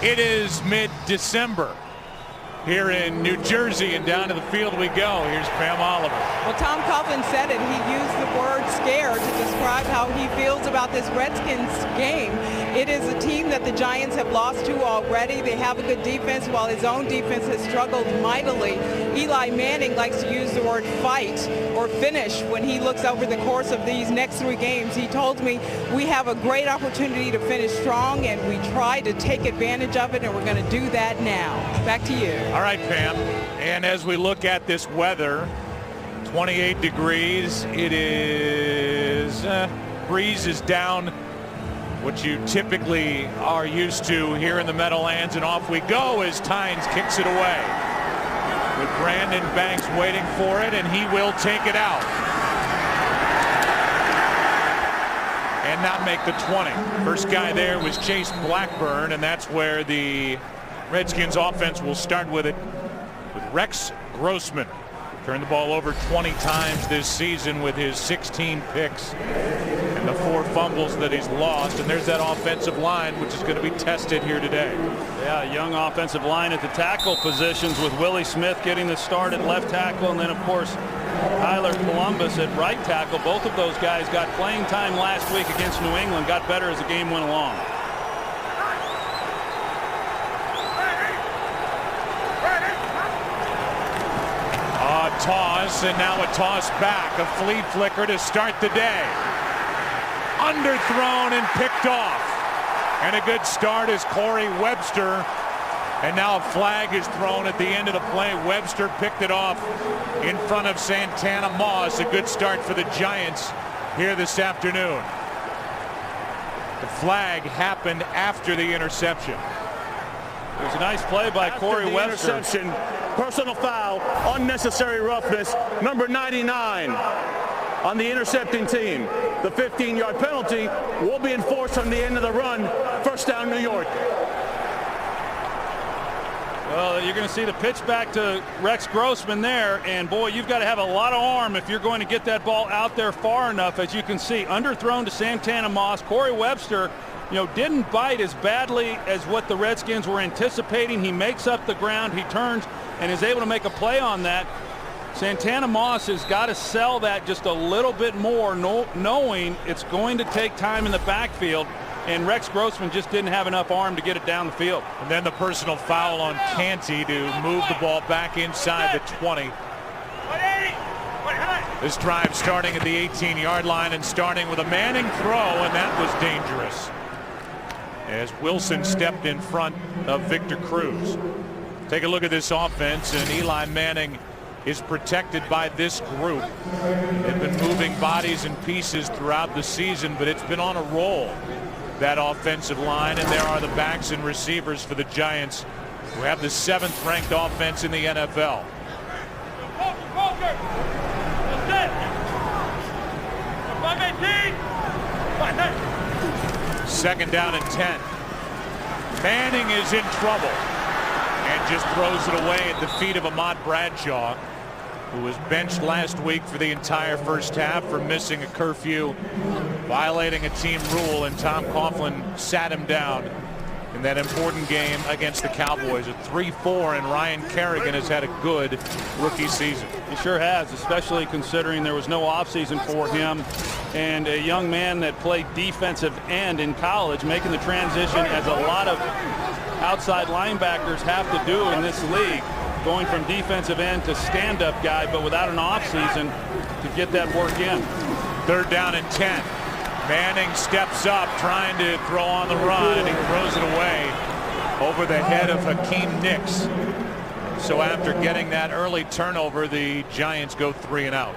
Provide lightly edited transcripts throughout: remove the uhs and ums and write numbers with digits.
It is mid-December here in New Jersey, and down to the field we go. Here's Pam Oliver. Well, Tom Coughlin said it. He used the word scared to describe how he feels about this Redskins game. It is a team that the Giants have lost to already. They have a good defense while his own defense has struggled mightily. Eli Manning likes to use the word fight or finish when he looks over the course of these next 3 games. He told me we have a great opportunity to finish strong, and we try to take advantage of it, and we're going to do that now. Back to you. All right, Pam. And as we look at this weather, 28 degrees. It is breeze is down, what you typically are used to here in the Meadowlands, and off we go as Tynes kicks it away with Brandon Banks waiting for it, and he will take it out and not make the 20. First guy there was Chase Blackburn, and that's where the Redskins offense will start with it, with Rex Grossman. Turned the ball over 20 times this season with his 16 picks and the 4 fumbles that he's lost. And there's that offensive line, which is going to be tested here today. Yeah, young offensive line at the tackle positions, with Willie Smith getting the start at left tackle, and then of course Tyler Columbus at right tackle. Both of those guys got playing time last week against New England, got better as the game went along. Toss, and now a toss back, a flea flicker to start the day. Underthrown and picked off, and a good start is Corey Webster, and now a flag is thrown at the end of the play. Webster picked it off in front of Santana Moss. A good start for the Giants here this afternoon. The flag happened after the interception. It was a nice play by Corey Webster. Interception, personal foul, unnecessary roughness, number 99 on the intercepting team. The 15-yard penalty will be enforced on the end of the run. First down, New York. Well, you're going to see the pitch back to Rex Grossman there, and boy, you've got to have a lot of arm if you're going to get that ball out there far enough. As you can see, underthrown to Santana Moss. Corey Webster, didn't bite as badly as what the Redskins were anticipating. He makes up the ground, he turns, and is able to make a play on that. Santana Moss has got to sell that just a little bit more, knowing it's going to take time in the backfield, and Rex Grossman just didn't have enough arm to get it down the field. And then the personal foul on Canty to move the ball back inside the 20. This drive starting at the 18-yard line and starting with a Manning throw, and that was dangerous, as Wilson stepped in front of Victor Cruz. Take a look at this offense, and Eli Manning is protected by this group. They've been moving bodies and pieces throughout the season, but it's been on a roll, that offensive line, and there are the backs and receivers for the Giants, who have the 7th ranked offense in the NFL. Second down and 10. Manning is in trouble and just throws it away at the feet of Ahmad Bradshaw, who was benched last week for the entire first half for missing a curfew, violating a team rule, and Tom Coughlin sat him down in that important game against the Cowboys at 3-4, and Ryan Kerrigan has had a good rookie season. He sure has, especially considering there was no offseason for him, and a young man that played defensive end in college, making the transition as a lot of outside linebackers have to do in this league, going from defensive end to stand-up guy, but without an offseason to get that work in. Third down and 10. Manning steps up, trying to throw on the run, and he throws it away over the head of Hakeem Nicks. So after getting that early turnover, the Giants go 3 and out.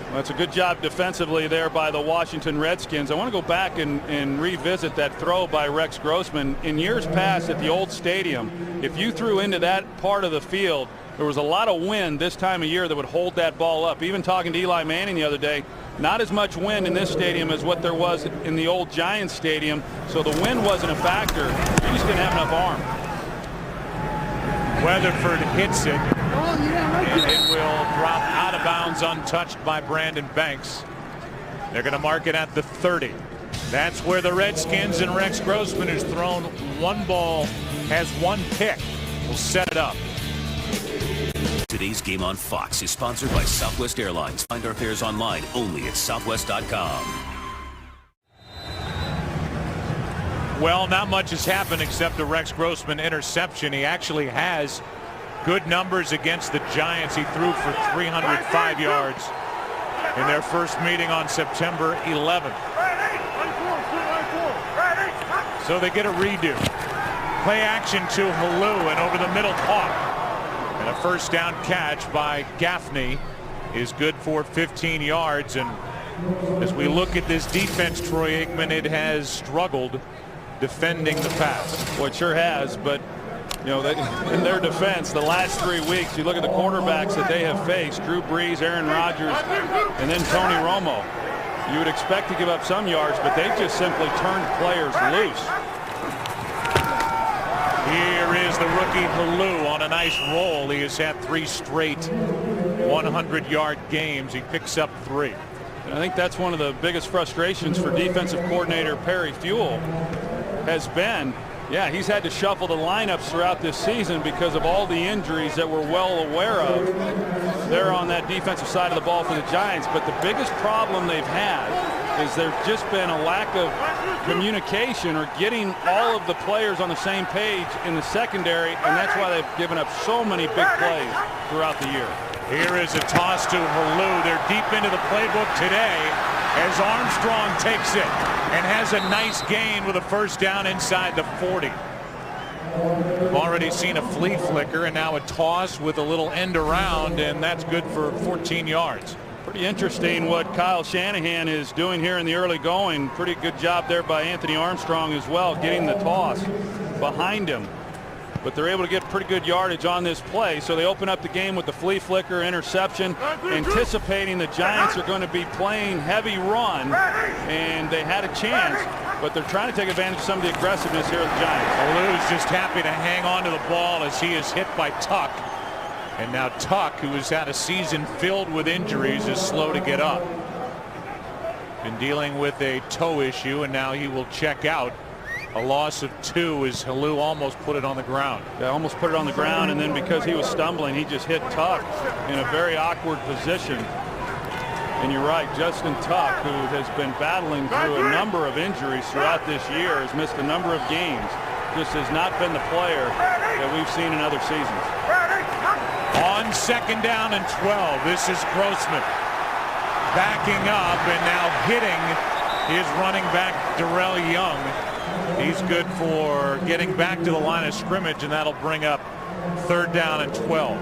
Well, that's a good job defensively there by the Washington Redskins. I want to go back and revisit that throw by Rex Grossman. In years past at the old stadium, if you threw into that part of the field, there was a lot of wind this time of year that would hold that ball up. Even talking to Eli Manning the other day, not as much wind in this stadium as what there was in the old Giants stadium, so the wind wasn't a factor. You just didn't have enough arm. Weatherford hits it, and it will drop out of bounds untouched by Brandon Banks. They're going to mark it at the 30. That's where the Redskins and Rex Grossman, who's thrown one ball, has one pick, will set it up. Today's game on Fox is sponsored by Southwest Airlines. Find our fares online only at southwest.com. Well, not much has happened except a Rex Grossman interception. He actually has good numbers against the Giants. He threw for 305 yards in their first meeting on September 11th. So they get a redo. Play action to Halou, and over the middle caught. And a first down catch by Gaffney is good for 15 yards. And as we look at this defense, Troy Aikman, it has struggled defending the pass. Well, it sure has, but you know, in their defense, the last 3 weeks, you look at the quarterbacks that they have faced, Drew Brees, Aaron Rodgers, and then Tony Romo. You would expect to give up some yards, but they've just simply turned players loose. Here is the rookie Halou on a nice roll. He has had 3 straight 100-yard games. He picks up 3. And I think that's one of the biggest frustrations for defensive coordinator Perry Fewell has been, yeah, he's had to shuffle the lineups throughout this season because of all the injuries that we're well aware of there on that defensive side of the ball for the Giants. But the biggest problem they've had is there's just been a lack of communication or getting all of the players on the same page in the secondary, and that's why they've given up so many big plays throughout the year. Here is a toss to Halou. They're deep into the playbook today as Armstrong takes it and has a nice gain with a first down inside the 40. We've already seen a flea flicker and now a toss with a little end around, and that's good for 14 yards. Pretty interesting what Kyle Shanahan is doing here in the early going. Pretty good job there by Anthony Armstrong as well, getting the toss behind him. But they're able to get pretty good yardage on this play, so they open up the game with the flea flicker interception, anticipating the Giants are going to be playing heavy run, and they had a chance, but they're trying to take advantage of some of the aggressiveness here of the Giants. Halou's just happy to hang on to the ball as he is hit by Tuck. And now Tuck, who has had a season filled with injuries, is slow to get up. Been dealing with a toe issue, and now he will check out. A loss of 2 as Halou almost put it on the ground. Yeah, almost put it on the ground, and then because he was stumbling, he just hit Tuck in a very awkward position. And you're right, Justin Tuck, who has been battling through a number of injuries throughout this year, has missed a number of games. Just has not been the player that we've seen in other seasons. On second down and 12, this is Grossman backing up and now hitting his running back Darrell Young. He's good for getting back to the line of scrimmage, and that'll bring up third down and 12.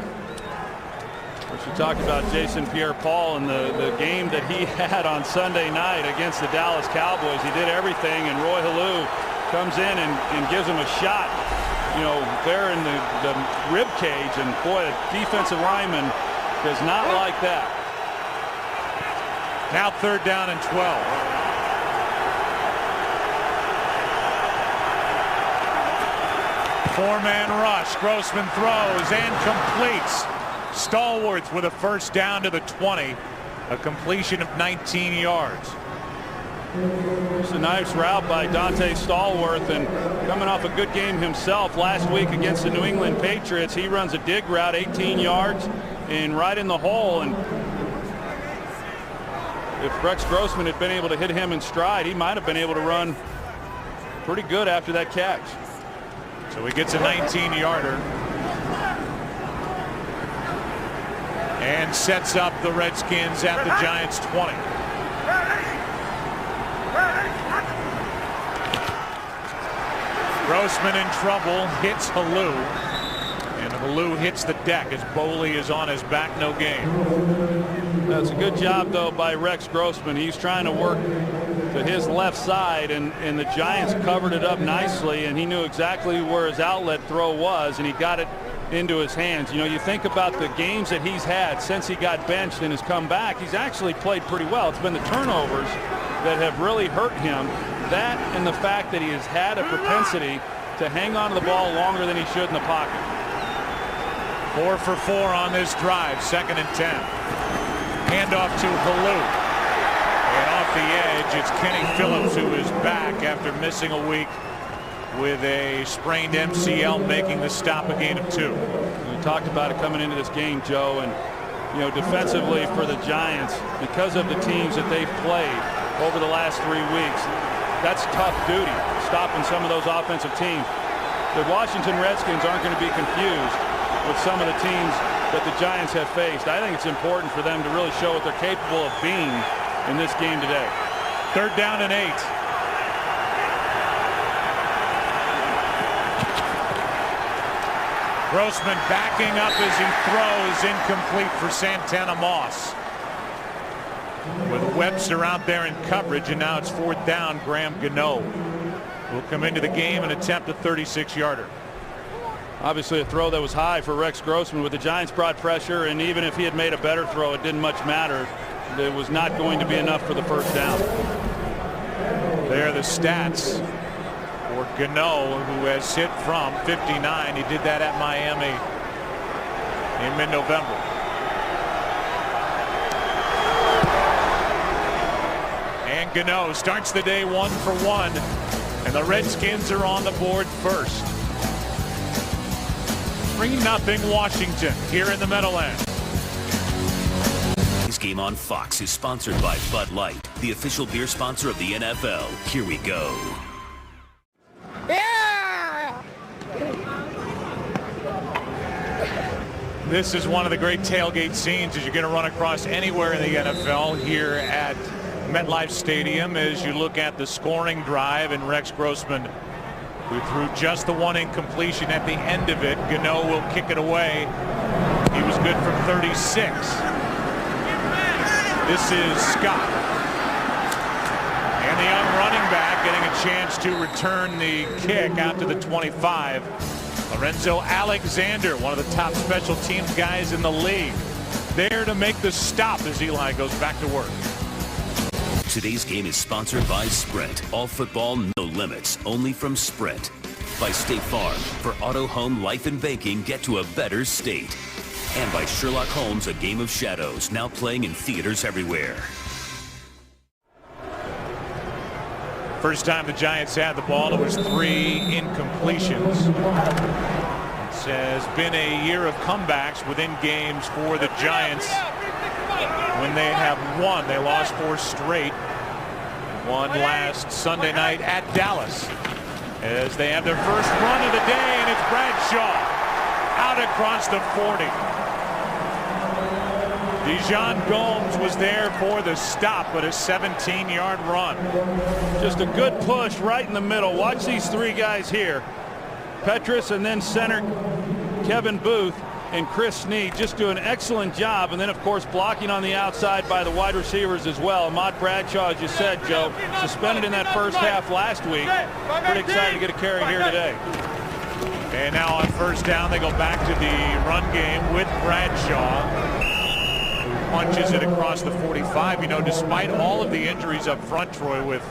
We should talk about Jason Pierre-Paul and the game that he had on Sunday night against the Dallas Cowboys. He did everything, and Roy Halou comes in and gives him a shot, you know, there in the rib cage, and boy, a defensive lineman does not like that. Now third down and 12. Four-man rush. Grossman throws and completes. Stallworth with a first down to the 20. A completion of 19 yards. It's a nice route by Dante Stallworth, and coming off a good game himself last week against the New England Patriots. He runs a dig route 18 yards and right in the hole, and if Rex Grossman had been able to hit him in stride, he might have been able to run pretty good after that catch. So he gets a 19-yarder and sets up the Redskins at the Giants 20. Grossman in trouble, hits Halou, and Halou hits the deck as Boley is on his back, no gain. That's a good job though by Rex Grossman. He's trying to work to his left side, and the Giants covered it up nicely, and he knew exactly where his outlet throw was, and he got it into his hands. You know, you think about the games that he's had since he got benched and has come back, he's actually played pretty well. It's been the turnovers that have really hurt him. That and the fact that he has had a propensity to hang on to the ball longer than he should in the pocket. 4 for 4 on this drive, second and 10. Handoff to Halou. And off the edge. It's Kenny Phillips who is back after missing a week with a sprained MCL, making the stop a gain of 2. We talked about it coming into this game, Joe, and defensively for the Giants, because of the teams that they've played over the last 3 weeks, that's tough duty, stopping some of those offensive teams. The Washington Redskins aren't going to be confused with some of the teams that the Giants have faced. I think it's important for them to really show what they're capable of being in this game today. 3rd down and 8. Grossman backing up as he throws, incomplete for Santana Moss. With Webster out there in coverage, and now it's 4th down. Graham Gano will come into the game and attempt a 36-yarder. Obviously a throw that was high for Rex Grossman, with the Giants brought pressure, and even if he had made a better throw, it didn't much matter. It was not going to be enough for the 1st down. There are the stats for Gano, who has hit from 59. He did that at Miami in mid-November. And Gano starts the day 1 for 1, and the Redskins are on the board first. 3-0 Washington here in the Meadowlands. This game on Fox is sponsored by Bud Light, the official beer sponsor of the NFL. Here we go. This is one of the great tailgate scenes as you're going to run across anywhere in the NFL here at MetLife Stadium, as you look at the scoring drive, and Rex Grossman, who threw just the one incompletion at the end of it. Gano will kick it away. He was good from 36. This is Scott. And the young running back getting a chance to return the kick out to the 25. Lorenzo Alexander, one of the top special teams guys in the league, there to make the stop as Eli goes back to work. Today's game is sponsored by Sprint. All football, no limits, only from Sprint. By State Farm. For auto, home, life, and banking, get to a better state. And by Sherlock Holmes, A Game of Shadows, now playing in theaters everywhere. First time the Giants had the ball, it was 3 incompletions. It has been a year of comebacks within games for the Giants. When they have won, they lost 4 straight. Won last Sunday night at Dallas, as they have their first run of the day, and it's Bradshaw out across the 40. Dijon Gomes was there for the stop, but a 17-yard run. Just a good push right in the middle. Watch these 3 guys here. Petrus, and then center Kevin Booth and Chris Snead just do an excellent job, and then of course blocking on the outside by the wide receivers as well. Ahmad Bradshaw, as you said, Joe, suspended in that first half last week. Pretty excited to get a carry here today. And now on 1st down, they go back to the run game with Bradshaw, who punches it across the 45. Despite all of the injuries up front, Troy, with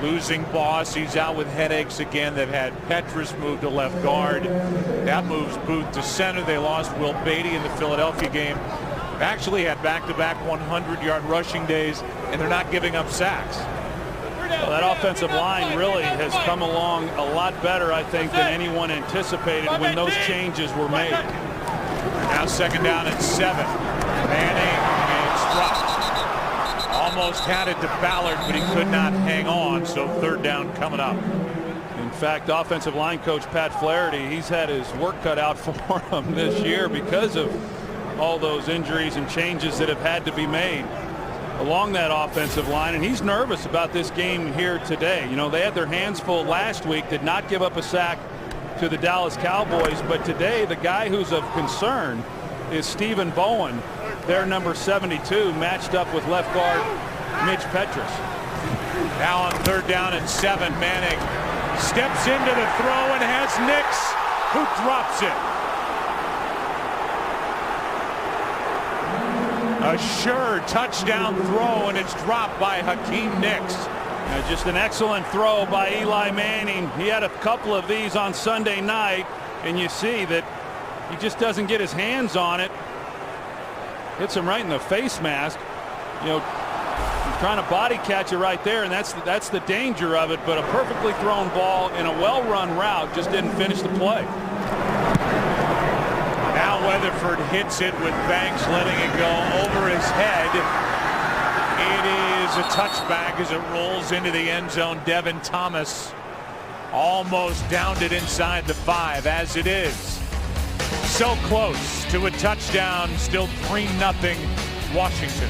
losing Boss, he's out with headaches again. They've had Petrus move to left guard. That moves Booth to center. They lost Will Beatty in the Philadelphia game. They actually had back-to-back 100-yard rushing days, and they're not giving up sacks. Well, that offensive line really has come along a lot better, I think, than anyone anticipated when those changes were made. Now 2nd down and 7. Manning, and it's dropped. Almost had it to Ballard, but he could not hang on, so 3rd down coming up. In fact, offensive line coach Pat Flaherty, he's had his work cut out for him this year because of all those injuries and changes that have had to be made along that offensive line, and he's nervous about this game here today. They had their hands full last week, did not give up a sack to the Dallas Cowboys, but today the guy who's of concern is Stephen Bowen, their number 72, matched up with left guard Mitch Petrus. Now on 3rd down and 7, Manning steps into the throw and has Nix, who drops it. A sure touchdown throw, and it's dropped by Hakeem Nicks. Just an excellent throw by Eli Manning. He had a couple of these on Sunday night, and you see that he just doesn't get his hands on it. Hits him right in the face mask. trying to body catch it right there, and that's the danger of it. But a perfectly thrown ball in a well-run route just didn't finish the play. Now Weatherford hits it with Banks letting it go over his head. It is a touchback as it rolls into the end zone. Devin Thomas almost downed it inside the 5 as it is. So close to a touchdown, still 3-0 Washington.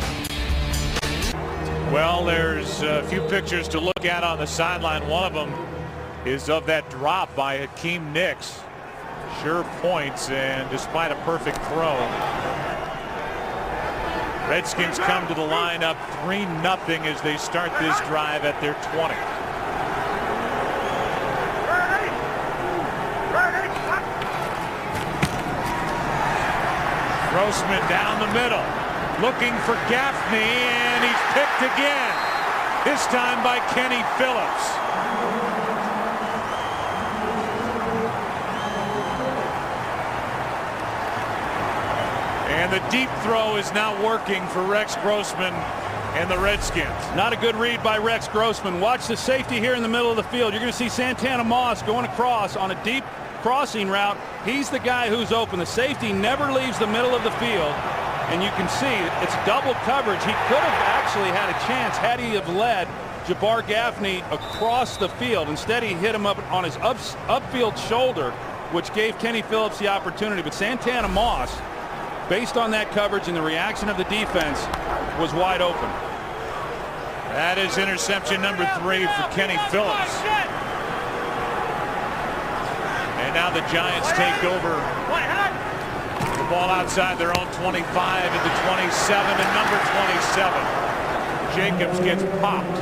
Well, there's a few pictures to look at on the sideline. One of them is of that drop by Hakeem Nicks. Sure points, and despite a perfect throw, Redskins come to the line up 3-0 as they start this drive at their 20. Grossman down the middle, looking for Gaffney, and he's picked again, this time by Kenny Phillips. And the deep throw is now working for Rex Grossman and the Redskins. Not a good read by Rex Grossman. Watch the safety here in the middle of the field. You're going to see Santana Moss going across on a deep crossing route. He's the guy who's open. The safety never leaves the middle of the field, and you can see it's double coverage. He could have actually had a chance had he have led Jabbar Gaffney across the field. Instead, he hit him up on his upfield shoulder, which gave Kenny Phillips the opportunity. But Santana Moss, based on that coverage and the reaction of the defense, was wide open. That is interception number 3 for Kenny Phillips. And now the Giants take over the ball outside their own 25 at the 27, and number 27, Jacobs, gets popped.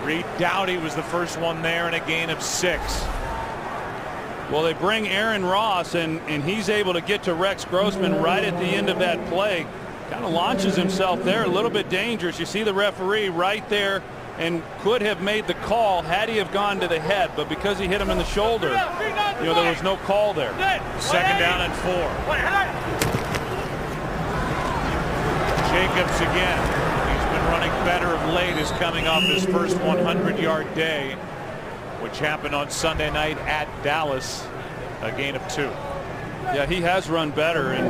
Reed Dowdy was the first one there, and a gain of 6. Well, they bring Aaron Ross, and he's able to get to Rex Grossman right at the end of that play. Kind of launches himself there, a little bit dangerous. You see the referee right there, and could have made the call had he have gone to the head, but because he hit him in the shoulder, there was no call there. Second down and 4. Jacobs again. He's been running better of late, is coming off his first 100-yard day, which happened on Sunday night at Dallas, a gain of 2. Yeah, he has run better, and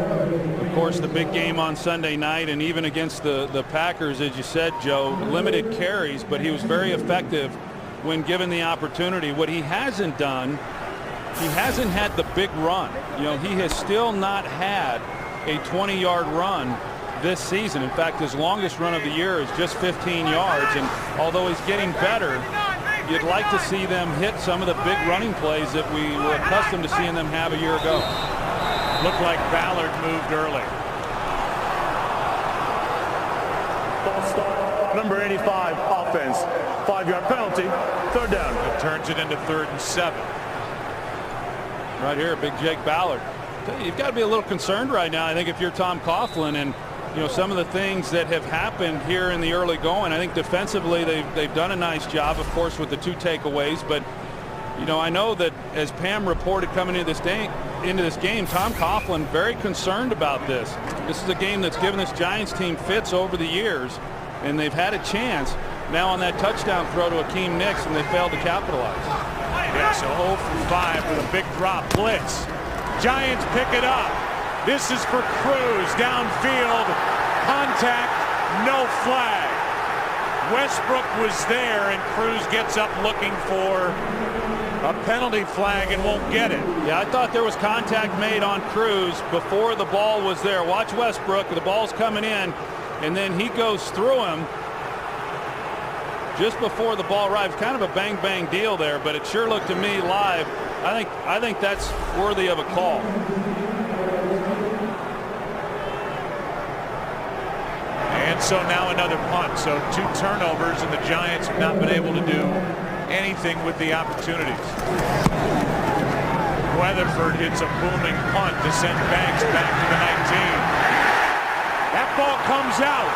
of course the big game on Sunday night, and even against the Packers, as you said, Joe, limited carries, but he was very effective when given the opportunity. What he hasn't done, he hasn't had the big run. He has still not had a 20-yard run this season. In fact, his longest run of the year is just 15 yards, and although he's getting better, you'd like to see them hit some of the big running plays that we were accustomed to seeing them have a year ago. Looked like Ballard moved early. Number 85, offense. 5-yard penalty, 3rd down. It turns it into 3rd and 7. Right here, big Jake Ballard. You've got to be a little concerned right now, I think, if you're Tom Coughlin, and some of the things that have happened here in the early going. I think defensively they've done a nice job, of course, with the 2 takeaways. But I know that as Pam reported coming into this game, Tom Coughlin very concerned about this. This is a game that's given this Giants team fits over the years, and they've had a chance now on that touchdown throw to Hakeem Nicks, and they failed to capitalize. Yeah, so 0 for 5 with a big drop blitz. Giants pick it up. This is for Cruz downfield. Contact, no flag. Westbrook was there, and Cruz gets up looking for a penalty flag and won't get it. Yeah, I thought there was contact made on Cruz before the ball was there. Watch Westbrook. The ball's coming in, and then he goes through him just before the ball arrives. Kind of a bang-bang deal there, but it sure looked to me live. I think that's worthy of a call. And so now another punt. So 2 turnovers, and the Giants have not been able to do anything with the opportunities. Weatherford hits a booming punt to send Banks back to the 19. That ball comes out.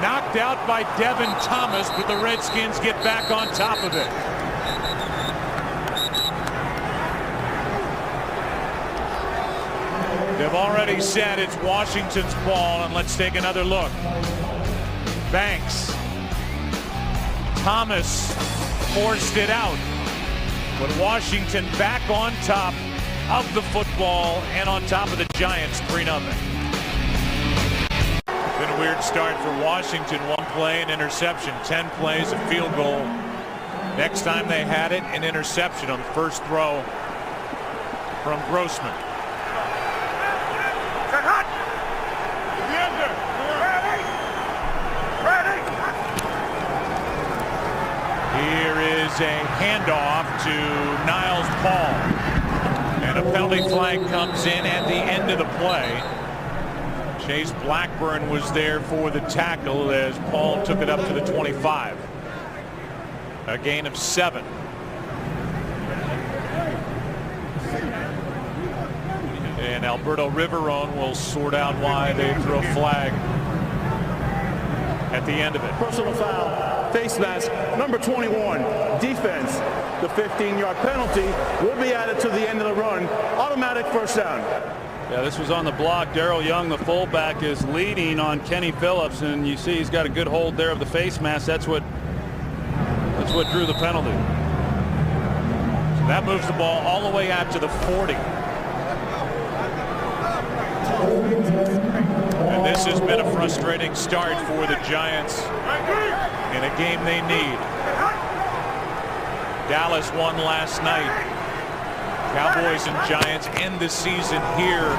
Knocked out by Devin Thomas, but the Redskins get back on top of it. They've already said it's Washington's ball, and let's take another look. Banks. Thomas forced it out, but Washington back on top of the football and on top of the Giants, 3-0. Been a weird start for Washington. 1 play, an interception. 10 plays, a field goal. Next time they had it, an interception on the first throw from Grossman. Here is a handoff to Niles Paul. And a penalty flag comes in at the end of the play. Chase Blackburn was there for the tackle as Paul took it up to the 25. A gain of 7. And Alberto Riverone will sort out why they throw a flag at the end of it. Personal foul, face mask, number 21, defense. The 15-yard penalty will be added to the end of the run. Automatic first down. Yeah, this was on the block. Darrell Young, the fullback, is leading on Kenny Phillips, and you see he's got a good hold there of the face mask. That's what drew the penalty. So that moves the ball all the way out to the 40. And this has been a frustrating start for the Giants in a game they need. Dallas won last night. Cowboys and Giants end the season here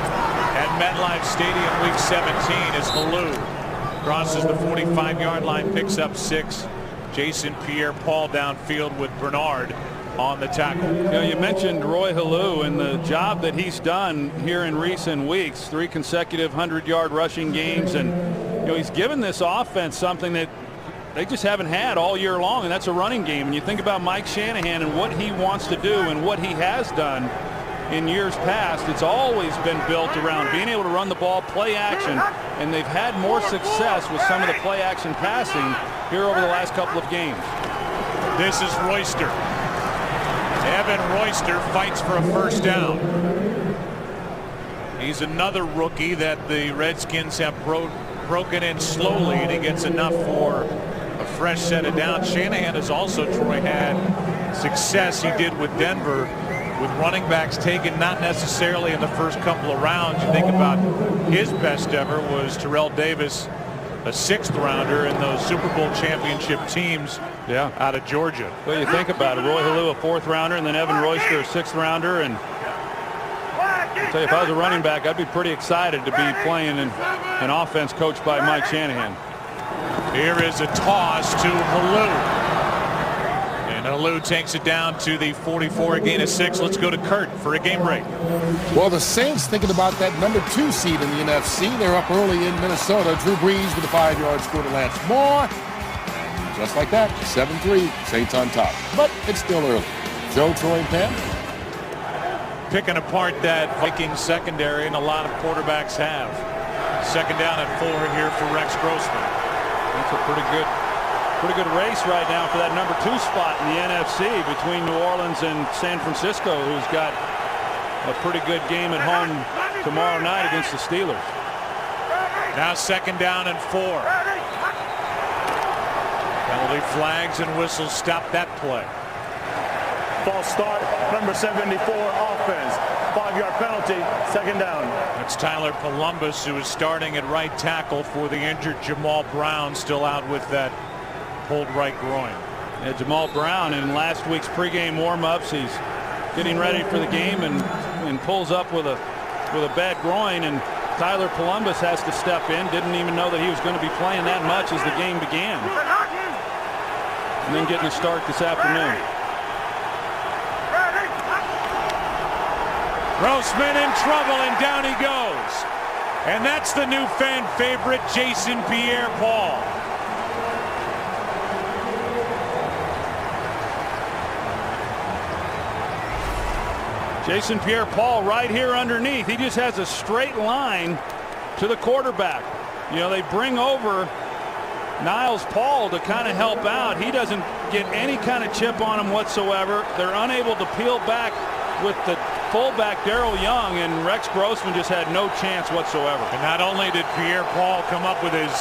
at MetLife Stadium, Week 17, as Halou crosses the 45-yard line, picks up 6. Jason Pierre-Paul downfield with Bernard on the tackle. You know, you mentioned Roy Halou and the job that he's done here in recent weeks. 3 consecutive 100-yard rushing games, and you know, he's given this offense something that they just haven't had all year long, and that's a running game. And you think about Mike Shanahan and what he wants to do and what he has done in years past. It's always been built around being able to run the ball, play action, and they've had more success with some of the play action passing here over the last couple of games. This is Royster. Evan Royster fights for a first down. He's another rookie that the Redskins have broken in slowly, and he gets enough for a fresh set of downs. Shanahan has also, Troy, had success he did with Denver with running backs taken not necessarily in the first couple of rounds. You think about his best ever was Terrell Davis, a 6th rounder in those Super Bowl championship teams out of Georgia. Well, you think about it, Roy Halou, a 4th rounder, and then Evan Royster, a 6th rounder. And I'll tell you, if I was a running back, I'd be pretty excited to be playing in an offense coached by Mike Shanahan. Here is a toss to Halou. And Halou takes it down to the 44, a gain of 6. Let's go to Kurt for a game break. Well, the Saints thinking about that number 2 seed in the NFC. They're up early in Minnesota. Drew Brees with a 5-yard score to Lance Moore. Just like that, 7-3, Saints on top. But it's still early. Joe, Troy, and Pam. Picking apart that Vikings secondary, and a lot of quarterbacks have. Second down and 4 here for Rex Grossman. That's a pretty good race right now for that number 2 spot in the NFC between New Orleans and San Francisco, who's got a pretty good game at home tomorrow night against the Steelers. Now second down and 4. Penalty flags and whistles stop that play. False start, number 74, offense. 5-yard penalty, second down. That's Tyler Columbus, who is starting at right tackle for the injured Jamal Brown, still out with that pulled right groin. Yeah, Jamal Brown in last week's pregame warm-ups, he's getting ready for the game and pulls up with a bad groin, and Tyler Columbus has to step in. Didn't even know that he was going to be playing that much as the game began. And then getting a start this afternoon. Grossman in trouble, and down he goes. And that's the new fan favorite, Jason Pierre-Paul. Jason Pierre-Paul right here underneath. He just has a straight line to the quarterback. You know, they bring over Niles Paul to kind of help out. He doesn't get any kind of chip on him whatsoever. They're unable to peel back with the fullback Darrell Young, and Rex Grossman just had no chance whatsoever. And not only did Pierre-Paul come up with his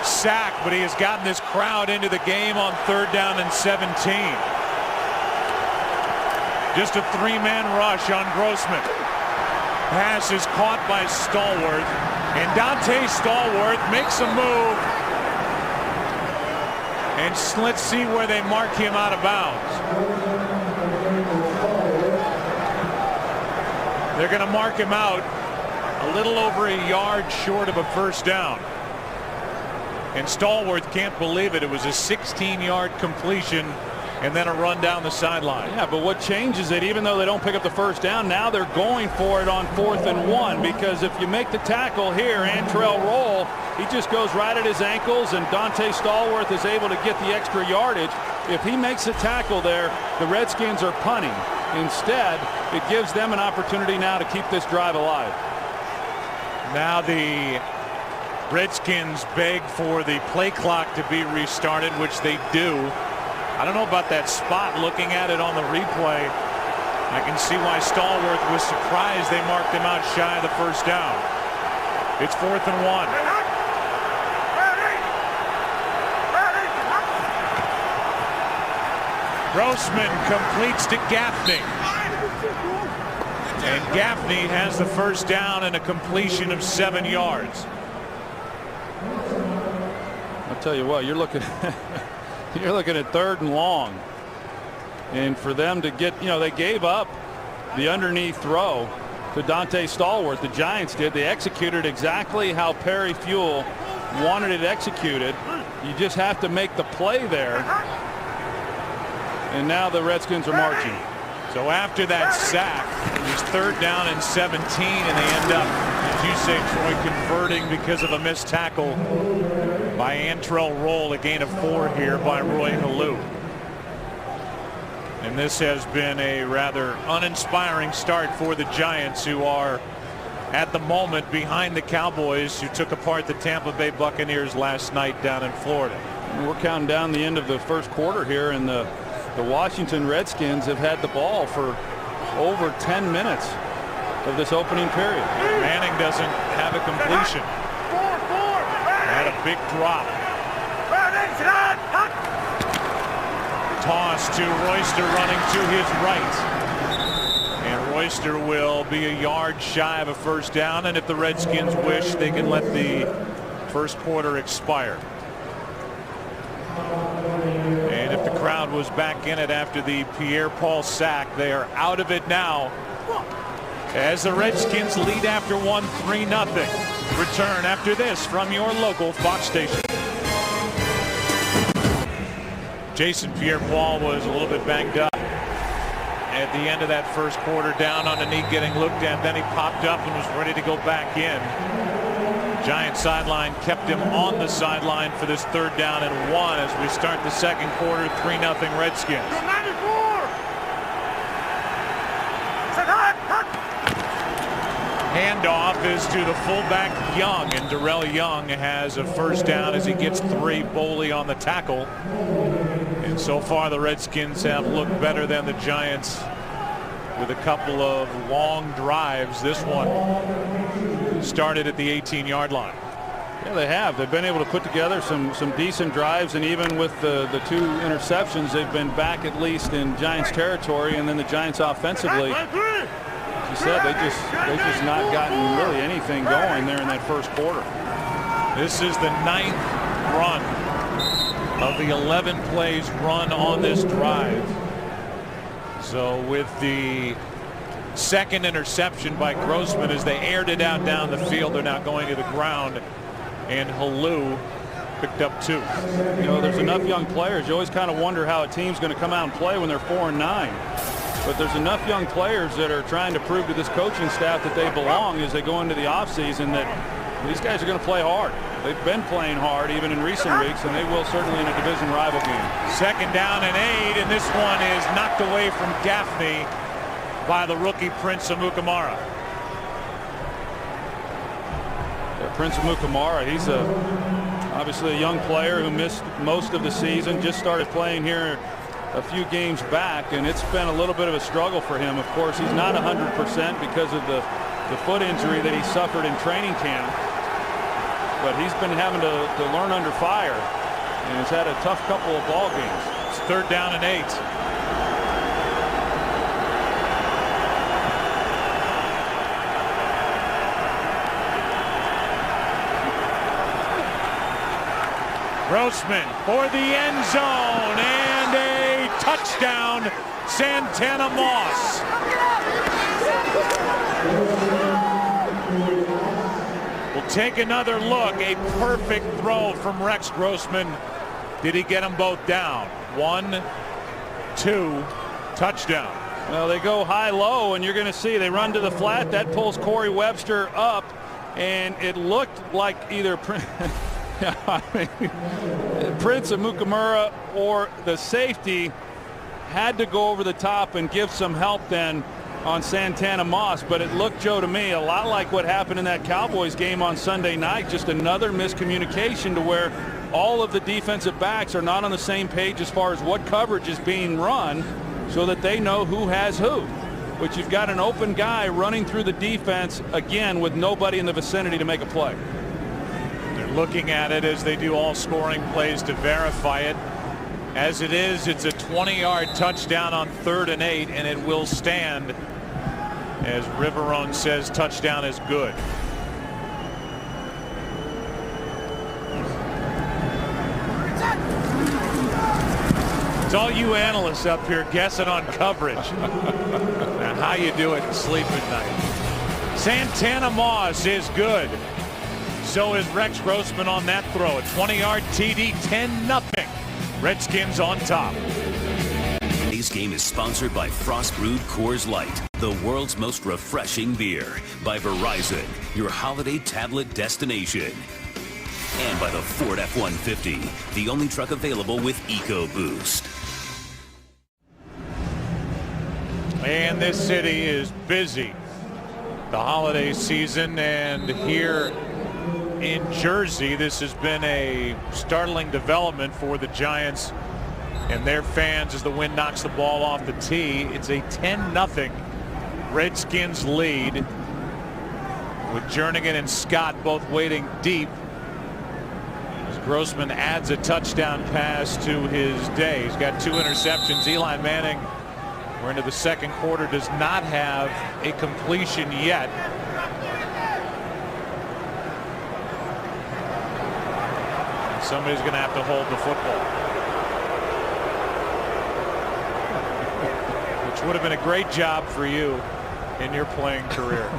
sack, but he has gotten this crowd into the game on 3rd down and 17. Just a 3-man rush on Grossman. Pass is caught by Stallworth, and Dante Stallworth makes a move. And let's see where they mark him out of bounds. They're going to mark him out a little over a yard short of a 1st down. And Stallworth can't believe it. It was a 16-yard completion and then a run down the sideline. Yeah, but what changes it, even though they don't pick up the 1st down, now they're going for it on 4th and 1, because if you make the tackle here, Antrell Roll, he just goes right at his ankles, and Dante Stallworth is able to get the extra yardage. If he makes a tackle there, the Redskins are punting. Instead, it gives them an opportunity now to keep this drive alive. Now the Redskins beg for the play clock to be restarted, which they do. I don't know about that spot. Looking at it on the replay, I can see why Stallworth was surprised they marked him out shy of the 1st down. It's 4th and 1. Grossman completes to Gaffney. And Gaffney has the 1st down and a completion of 7 yards. I'll tell you what, you're looking you're looking at 3rd and long, and for them to get, they gave up the underneath throw to Dante Stallworth. The Giants did. They executed exactly how Perry Fuel wanted it executed. You just have to make the play there, and now the Redskins are marching. So after that sack, it's 3rd down and 17, and they end up, as you say, Troy, converting because of a missed tackle by Antrell Roll. A gain of 4 here by Roy Halou. And this has been a rather uninspiring start for the Giants, who are at the moment behind the Cowboys, who took apart the Tampa Bay Buccaneers last night down in Florida. We're counting down the end of the 1st quarter here, and the Washington Redskins have had the ball for over 10 minutes of this opening period. Manning doesn't have a completion. Had a big drop. Toss to Royster running to his right. And Royster will be a yard shy of a 1st down, and if the Redskins wish, they can let the 1st quarter expire. And if the crowd was back in it after the Pierre-Paul sack, they are out of it now, as the Redskins lead after 1, 3-0. Return after this from your local Fox station. Jason Pierre-Paul was a little bit banged up at the end of that 1st quarter, down on a knee, getting looked at. Then he popped up and was ready to go back in. Giant sideline kept him on the sideline for this 3rd down and 1 as we start the 2nd quarter. 3-0 Redskins. Handoff is to the fullback Young, and Darrell Young has a 1st down as he gets 3. Boley on the tackle. And so far the Redskins have looked better than the Giants with a couple of long drives. This one started at the 18-yard line. Yeah, they have. They've been able to put together some decent drives, and even with the 2 interceptions, they've been back at least in Giants territory. And then the Giants offensively, as you said, they just not gotten really anything going there in that 1st quarter. This is the 9th run of the 11 plays run on this drive. So with the 2nd interception by Grossman, as they aired it out down the field, they're now going to the ground, and Halou picked up 2. There's enough young players. You always kind of wonder how a team's going to come out and play when they're 4-9. But there's enough young players that are trying to prove to this coaching staff that they belong as they go into the offseason, that these guys are going to play hard. They've been playing hard even in recent weeks, and they will certainly in a division rival game. 2nd down and 8, and this one is knocked away from Gaffney by the rookie Prince Amukamara. Yeah, Prince Amukamara, he's obviously a young player who missed most of the season, just started playing here a few games back, and it's been a little bit of a struggle for him. Of course, he's not 100% because of the foot injury that he suffered in training camp, but he's been having to learn under fire, and has had a tough couple of ball games. It's 3rd down and 8. Grossman for the end zone and a touchdown, Santana Moss. We'll take another look. A perfect throw from Rex Grossman. Did he get them both down? 1, 2, touchdown. Well, they go high-low, and you're going to see they run to the flat. That pulls Corey Webster up, and it looked like either Prince Amukamura or the safety had to go over the top and give some help then on Santana Moss, but it looked, Joe, to me a lot like what happened in that Cowboys game on Sunday night. Just another miscommunication to where all of the defensive backs are not on the same page as far as what coverage is being run so that they know who has who. But you've got an open guy running through the defense again with nobody in the vicinity to make a play. Looking at it as they do all scoring plays to verify it. As it is, it's a 20-yard touchdown on 3rd and 8, and it will stand. As Riverone says, touchdown is good. It's all you analysts up here guessing on coverage. Now, how you do it and sleep at night. Santana Moss is good. So is Rex Grossman on that throw. A 20-yard TD, 10-0. Redskins on top. Today's game is sponsored by Frost Brewed Coors Light, the world's most refreshing beer. By Verizon, your holiday tablet destination. And by the Ford F-150, the only truck available with EcoBoost. And this city is busy. The holiday season, and here in Jersey, this has been a startling development for the Giants and their fans as the wind knocks the ball off the tee. It's a 10-0 Redskins lead with Jernigan and Scott both waiting deep as Grossman adds a touchdown pass to his day. He's got 2 interceptions. Eli Manning, we're into the second quarter, does not have a completion yet. Somebody's going to have to hold the football, which would have been a great job for you in your playing career.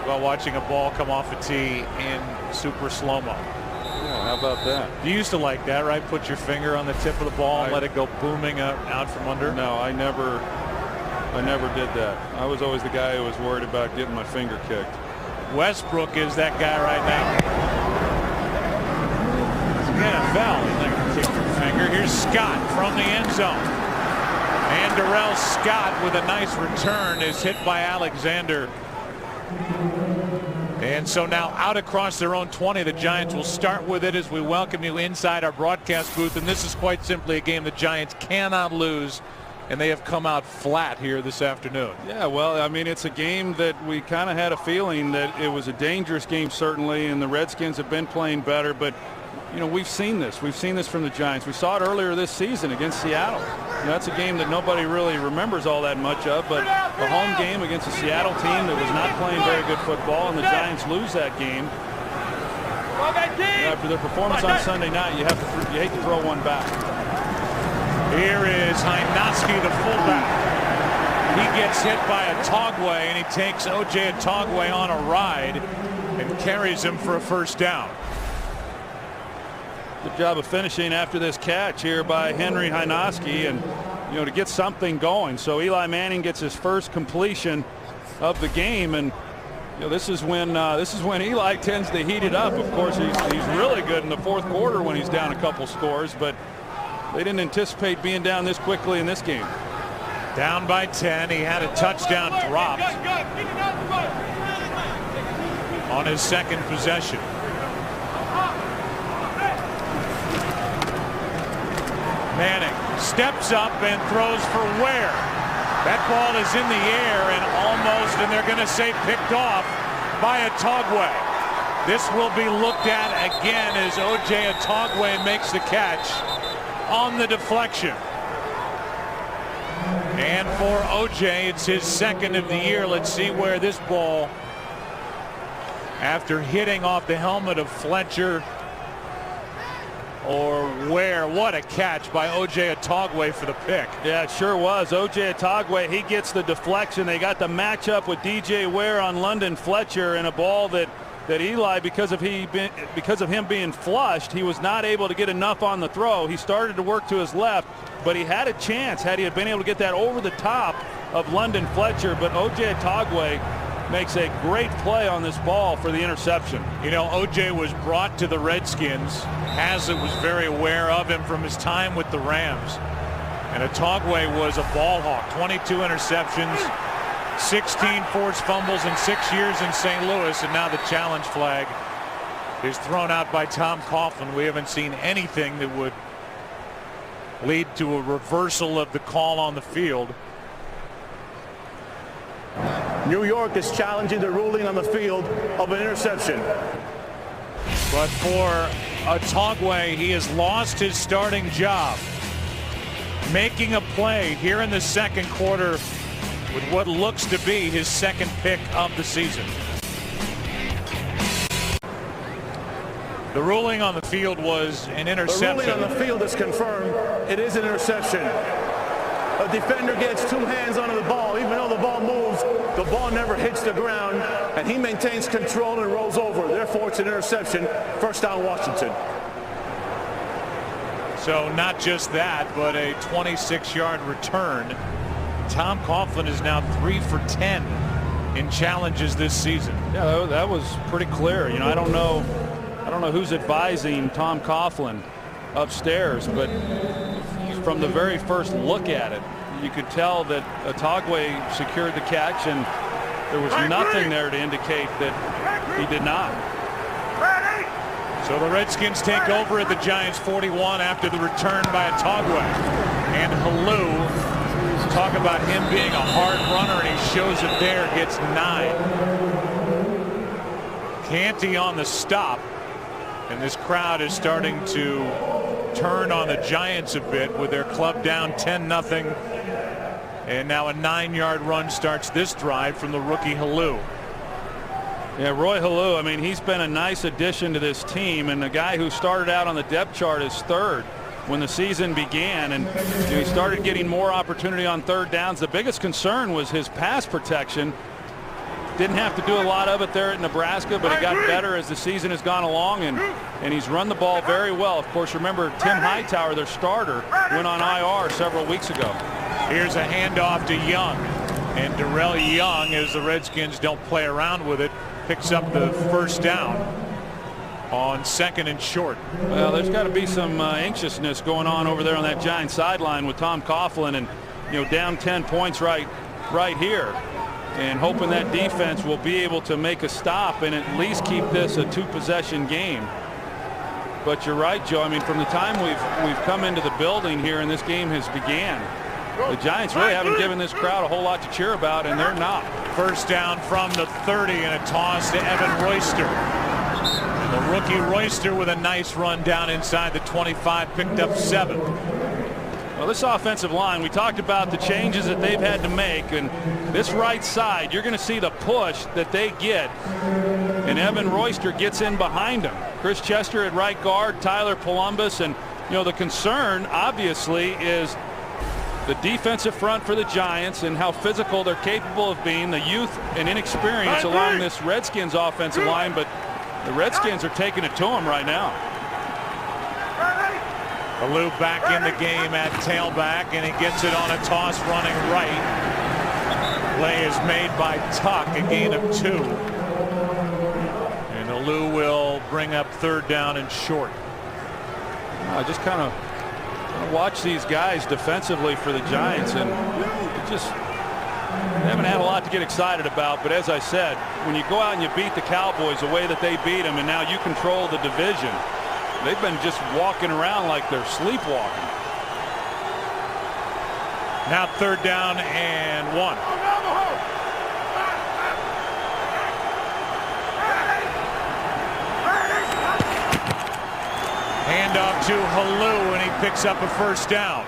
While watching a ball come off a tee in super slow-mo. Yeah, how about that? You used to like that, right? Put your finger on the tip of the ball and let it go booming out from under. No, I never did that. I was always the guy who was worried about getting my finger kicked. Westbrook is that guy right now. NFL, he's not going to kick your finger. Here's Scott from the end zone. And Darrell Scott with a nice return is hit by Alexander. And so now out across their own 20, the Giants will start with it as we welcome you inside our broadcast booth. And this is quite simply a game the Giants cannot lose, and they have come out flat here this afternoon. Yeah, well, I mean, it's a game that we kind of had a feeling that it was a dangerous game, certainly, and the Redskins have been playing better, but you know, we've seen this from the Giants. We saw it earlier this season against Seattle. You know, that's a game that nobody really remembers all that much of, but a home game against a Seattle team that was not playing very good football, and the Giants lose that game. After their performance on Sunday night, you hate to throw one back. Here is Hynoski, the fullback. He gets hit by Atogwe, and he takes O.J. Atogwe on a ride and carries him for a first down. Good job of finishing after this catch here by Henry Hynoski, and you know, to get something going. So Eli Manning gets his first completion of the game, and you know, this is when Eli tends to heat it up. Of course, he's really good in the fourth quarter when he's down a couple scores, but they didn't anticipate being down this quickly in this game. Down by 10. He had a touchdown dropped on his second possession. Manning steps up and throws for Ware. That ball is in the air and almost, and they're going to say picked off by Atogwe. This will be looked at again as O.J. Atogwe makes the catch on the deflection. And for O.J., it's his second of the year. Let's see where this ball, after hitting off the helmet of Fletcher or Ware, what a catch by O.J. Atogwe for the pick. Yeah, it sure was. O.J. Atogwe, he gets the deflection. They got the matchup with DJ Ware on London Fletcher, and a ball that Eli, because of him being flushed, he was not able to get enough on the throw. He started to work to his left, but he had a chance had he been able to get that over the top of London Fletcher. But O.J. Atogwe makes a great play on this ball for the interception. You know, O.J. was brought to the Redskins. Haslett was very aware of him from his time with the Rams. And Atogwe was a ball hawk. 22 interceptions, 16 forced fumbles in 6 years in St. Louis, and now the challenge flag is thrown out by Tom Coughlin. We haven't seen anything that would lead to a reversal of the call on the field. New York is challenging the ruling on the field of an interception. But for Atogwe, he has lost his starting job, making a play here in the second quarter with what looks to be his second pick of the season. The ruling on the field was an interception. The ruling on the field is confirmed. It is an interception. A defender gets two hands onto the ball. Even though the ball moves, the ball never hits the ground, and he maintains control and rolls over. Therefore, it's an interception. First down, Washington. So not just that, but a 26-yard return. Tom Coughlin is now 3 for 10 in challenges this season. Yeah, that was pretty clear. You know, I don't know who's advising Tom Coughlin upstairs, but from the very first look at it, you could tell that Atogwe secured the catch, and there was nothing there to indicate that he did not. So the Redskins take over at the Giants 41 after the return by Atogwe. And Halou, talk about him being a hard runner, and he shows it there, gets 9. Canty on the stop, and this crowd is starting to turn on the Giants a bit with their club down 10-0. And now a 9-yard run starts this drive from the rookie Halou. Yeah, Roy Halou, I mean, he's been a nice addition to this team, and a guy who started out on the depth chart as third when the season began, and he started getting more opportunity on third downs. The biggest concern was his pass protection. Didn't have to do a lot of it there at Nebraska, but he got better as the season has gone along, and he's run the ball very well. Of course, remember Tim Hightower, their starter, went on IR several weeks ago. Here's a handoff to Young, and Darrell Young, as the Redskins don't play around with it, picks up the first down on 2nd and short. Well, there's got to be some anxiousness going on over there on that Giants sideline with Tom Coughlin, and down 10 points right here, and hoping that defense will be able to make a stop and at least keep this a 2-possession game. But you're right, Joe. I mean, from the time we've come into the building here and this game has began, the Giants really haven't given this crowd a whole lot to cheer about, and they're not. First down from the 30, and a toss to Evan Royster. And the rookie Royster with a nice run down inside the 25, picked up 7. Well, this offensive line, we talked about the changes that they've had to make, and this right side, you're going to see the push that they get, and Evan Royster gets in behind him. Chris Chester at right guard, Tyler Columbus, and the concern obviously is the defensive front for the Giants and how physical they're capable of being, the youth and inexperience along this Redskins offensive line, but the Redskins are taking it to them right now. Halou back in the game at tailback, and he gets it on a toss running right. Play is made by Tuck, a gain of 2. And Halou will bring up 3rd down and short. I just kind of watch these guys defensively for the Giants, and they haven't had a lot to get excited about. But as I said, when you go out and you beat the Cowboys the way that they beat them, and now you control the division, they've been just walking around like they're sleepwalking. Now 3rd down and 1. Handoff to Halou, and he picks up a 1st down.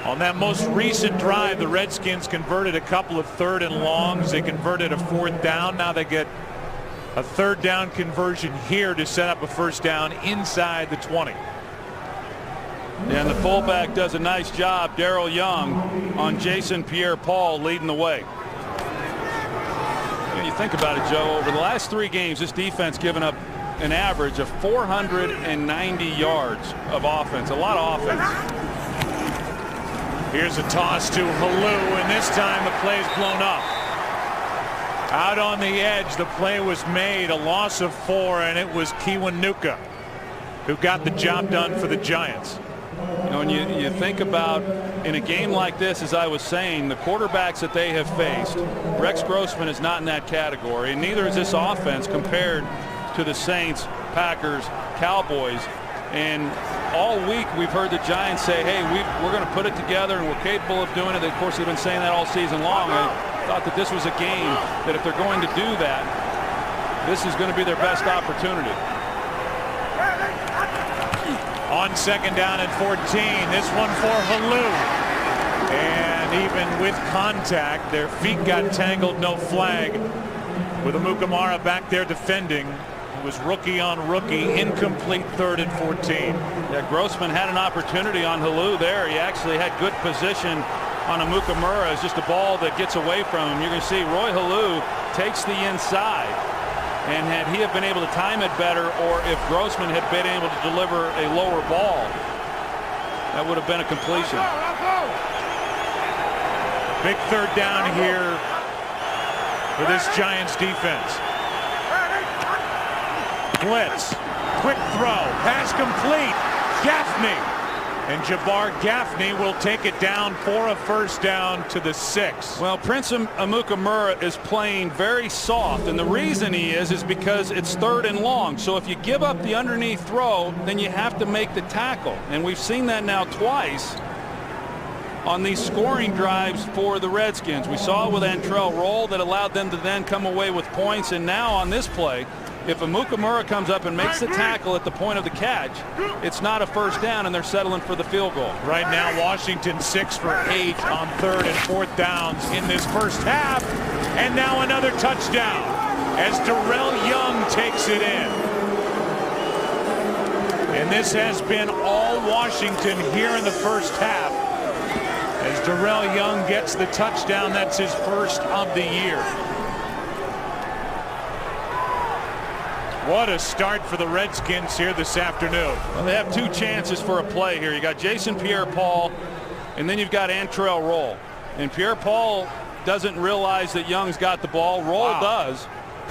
On that most recent drive, the Redskins converted a couple of 3rd and longs. They converted a 4th down. Now they get a 3rd down conversion here to set up a 1st down inside the 20. And the fullback does a nice job, Darrell Young, on Jason Pierre-Paul leading the way. You think about it, Joe, over the last 3 games, this defense given up an average of 490 yards of offense. A lot of offense. Here's a toss to Halou, and this time the play's blown up. Out on the edge, the play was made, a loss of 4, and it was Kiwanuka who got the job done for the Giants. You know, when you think about in a game like this, as I was saying, the quarterbacks that they have faced, Rex Grossman is not in that category, and neither is this offense compared to the Saints, Packers, Cowboys. And all week we've heard the Giants say, hey, we're going to put it together and we're capable of doing it. Of course, they've been saying that all season long. I thought that this was a game that if they're going to do that, this is going to be their best opportunity. On 2nd down and 14, this one for Halou. And even with contact, their feet got tangled, no flag. With Amukamara back there defending. It was rookie on rookie, incomplete 3rd and 14. Yeah, Grossman had an opportunity on Halou there. He actually had good position on Amukamara. It's just a ball that gets away from him. You're going to see Roy Halou takes the inside. And had he have been able to time it better, or if Grossman had been able to deliver a lower ball, that would have been a completion. Big 3rd down here for this Giants defense. Blitz, quick throw, pass complete. Gaffney, and Jabbar Gaffney will take it down for a 1st down to the 6. Well, Prince Amukamara is playing very soft, and the reason he is because it's 3rd and long. So if you give up the underneath throw, then you have to make the tackle, and we've seen that now twice on these scoring drives for the Redskins. We saw it with Antrell Roll that allowed them to then come away with points, and now on this play, if Amukamara comes up and makes the tackle at the point of the catch, it's not a 1st down, and they're settling for the field goal. Right now, Washington 6 for 8 on 3rd and 4th downs in this 1st half. And now another touchdown as Darrell Young takes it in. And this has been all Washington here in the 1st half. As Darrell Young gets the touchdown, that's his 1st of the year. What a start for the Redskins here this afternoon. Well, they have 2 chances for a play here. You got Jason Pierre-Paul, and then you've got Antrell Roll. And Pierre-Paul doesn't realize that Young's got the ball. Roll does,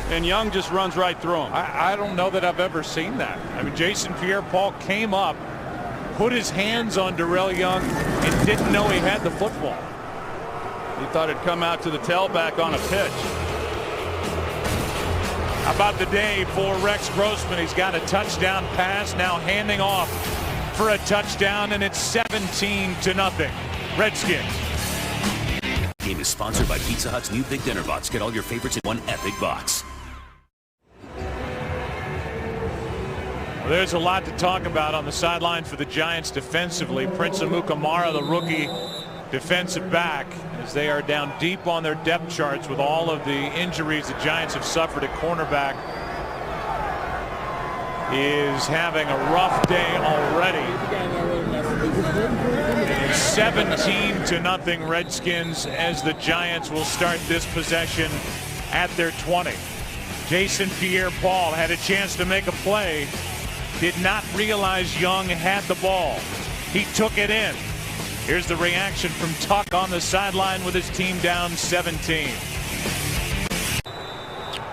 and Young just runs right through him. I don't know that I've ever seen that. I mean, Jason Pierre-Paul came up, put his hands on Darrell Young, and didn't know he had the football. He thought it'd come out to the tailback on a pitch. How about the day for Rex Grossman? He's got a touchdown pass, now handing off for a touchdown, and it's 17-0. Redskins. Game is sponsored by Pizza Hut's new Big Dinner Box. Get all your favorites in one epic box. Well, there's a lot to talk about on the sideline for the Giants defensively. Prince Amukamara, the rookie defensive back, as they are down deep on their depth charts with all of the injuries the Giants have suffered at cornerback, is having a rough day already. It is 17-0 Redskins as the Giants will start this possession at their 20. Jason Pierre-Paul had a chance to make a play, did not realize Young had the ball. He took it in. Here's the reaction from Tuck on the sideline with his team down 17.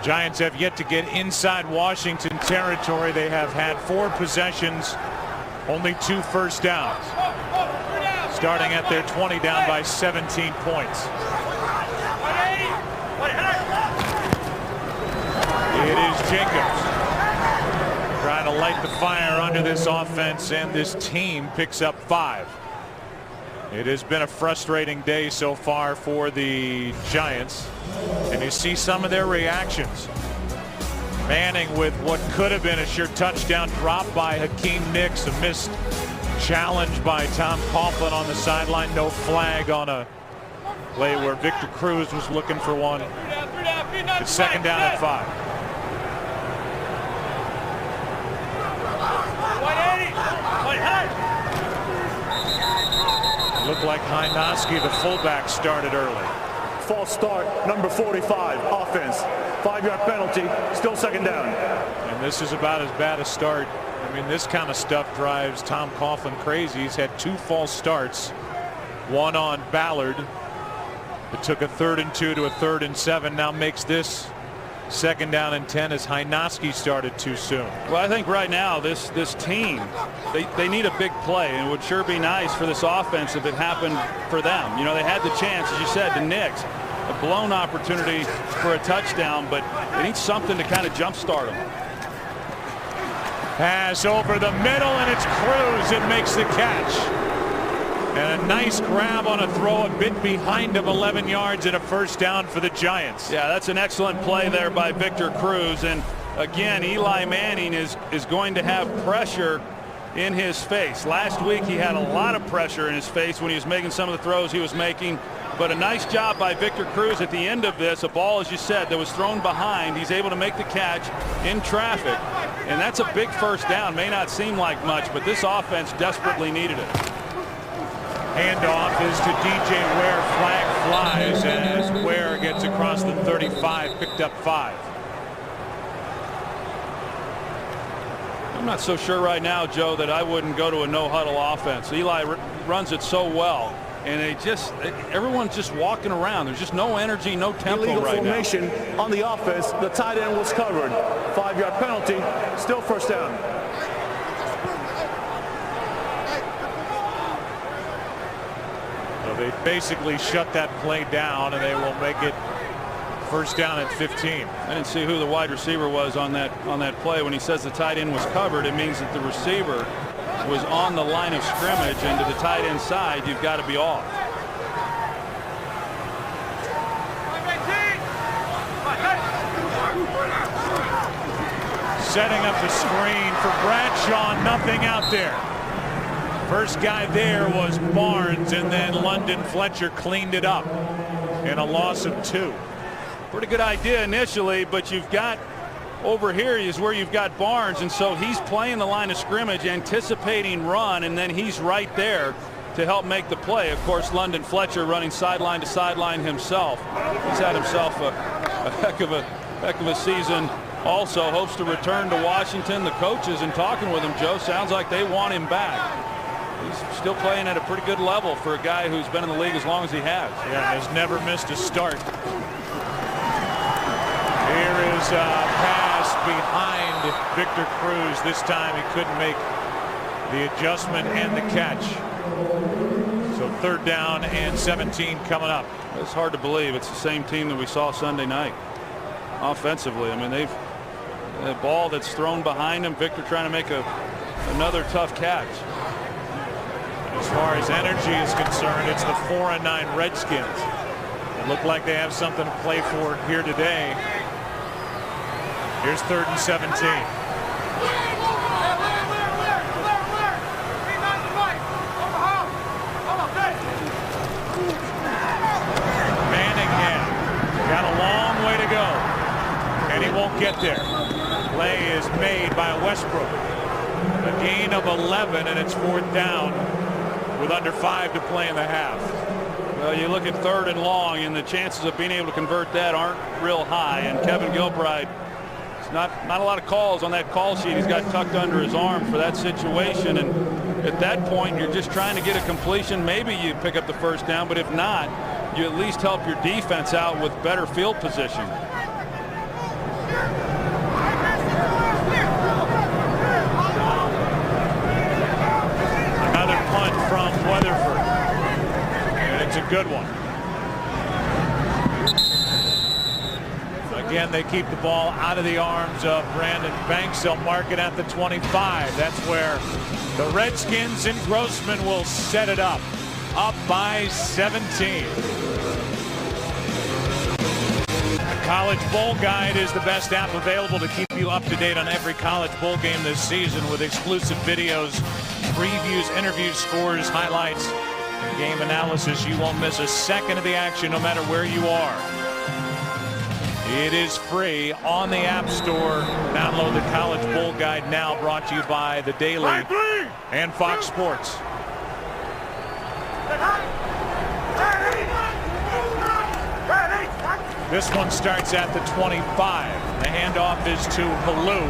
Giants have yet to get inside Washington territory. They have had 4 possessions, only 2 1st downs. Starting at their 20, down by 17 points. It is Jacobs trying to light the fire under this offense, and this team picks up 5. It has been a frustrating day so far for the Giants, and you see some of their reactions. Manning with what could have been a sure touchdown drop by Hakeem Nicks, a missed challenge by Tom Coughlin on the sideline. No flag on a play where Victor Cruz was looking for one. It's second down at 5. Looked like Hynoski, the fullback, started early. False start, number 45, offense. 5-yard penalty, still second down. And this is about as bad a start. I mean, this kind of stuff drives Tom Coughlin crazy. He's had 2 false starts, one on Ballard. It took a 3rd and 2 to a 3rd and 7. Now makes this second down and 10 as Hynoski started too soon. Well, I think right now this team, they need a big play, and it would sure be nice for this offense if it happened for them. You know, they had the chance, as you said, to Nicks, a blown opportunity for a touchdown, but they need something to kind of jumpstart them. Pass over the middle, and it's Cruz that makes the catch. And a nice grab on a throw a bit behind him, 11 yards and a first down for the Giants. Yeah, that's an excellent play there by Victor Cruz. And again, Eli Manning is going to have pressure in his face. Last week he had a lot of pressure in his face when he was making some of the throws he was making. But a nice job by Victor Cruz at the end of this. A ball, as you said, that was thrown behind. He's able to make the catch in traffic. And that's a big first down. May not seem like much, but this offense desperately needed it. Handoff is to DJ Ware. Flag flies as Ware gets across the 35, picked up 5. I'm not so sure right now, Joe, that I wouldn't go to a no-huddle offense. Eli runs it so well, and everyone's just walking around. There's just no energy, no tempo Illegal right formation now. on the offense. The tight end was covered. 5-yard penalty, still first down. They basically shut that play down, and they will make it first down at 15. I didn't see who the wide receiver was on that play. When he says the tight end was covered, it means that the receiver was on the line of scrimmage, and to the tight end side, you've got to be off. Setting up the screen for Bradshaw, nothing out there. First guy there was Barnes, and then London Fletcher cleaned it up in a loss of 2. Pretty good idea initially, but you've got over here is where you've got Barnes, and so he's playing the line of scrimmage, anticipating run, and then he's right there to help make the play. Of course, London Fletcher running sideline to sideline himself. He's had himself a heck of a season. Also hopes to return to Washington. The coaches, in talking with him, Joe, sounds like they want him back. He's still playing at a pretty good level for a guy who's been in the league as long as he has. Yeah, has never missed a start. Here is a pass behind Victor Cruz. This time he couldn't make the adjustment and the catch. So 3rd down and 17 coming up. It's hard to believe it's the same team that we saw Sunday night offensively. I mean, the ball that's thrown behind him, Victor trying to make another tough catch. As far as energy is concerned, it's the 4-9 Redskins. It looked like they have something to play for here today. Here's 3rd and 17. Manningham got a long way to go, and he won't get there. Play is made by Westbrook. A gain of 11, and it's 4th down with under 5 to play in the half. Well, you look at 3rd and long, and the chances of being able to convert that aren't real high. And Kevin Gilbride, it's not a lot of calls on that call sheet. He's got tucked under his arm for that situation. And at that point, you're just trying to get a completion. Maybe you pick up the first down, but if not, you at least help your defense out with better field position. From Weatherford, and it's a good one. Again, they keep the ball out of the arms of Brandon Banks. They'll mark it at the 25. That's where the Redskins and Grossman will set it up. up by 17. The College Bowl Guide is the best app available to keep you up to date on every college bowl game this season, with exclusive videos, previews, interviews, scores, highlights, game analysis. You won't miss a second of the action no matter where you are. It is free on the App Store. Download the College Bowl Guide now, brought to you by The Daily and Fox Sports. This one starts at the 25. The handoff is to Halou.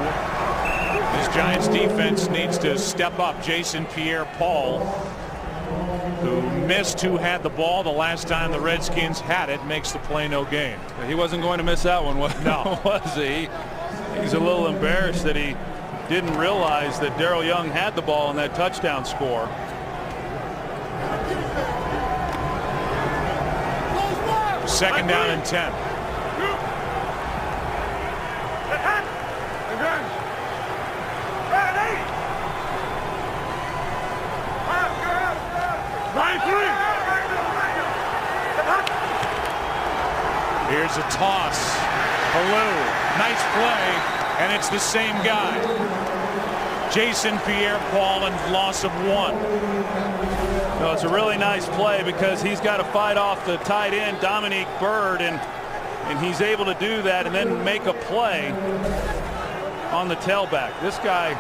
This Giants defense needs to step up. Jason Pierre-Paul, who missed, who had the ball the last time the Redskins had it, makes the play no gain. He wasn't going to miss that one, was he? He's a little embarrassed that he didn't realize that Daryl Young had the ball in that touchdown score. Second down and 10. Here's a toss. Halou, nice play, and it's the same guy. Jason Pierre-Paul, and loss of 1. No, it's a really nice play because he's got to fight off the tight end, Dominique Byrd, and he's able to do that and then make a play on the tailback. This guy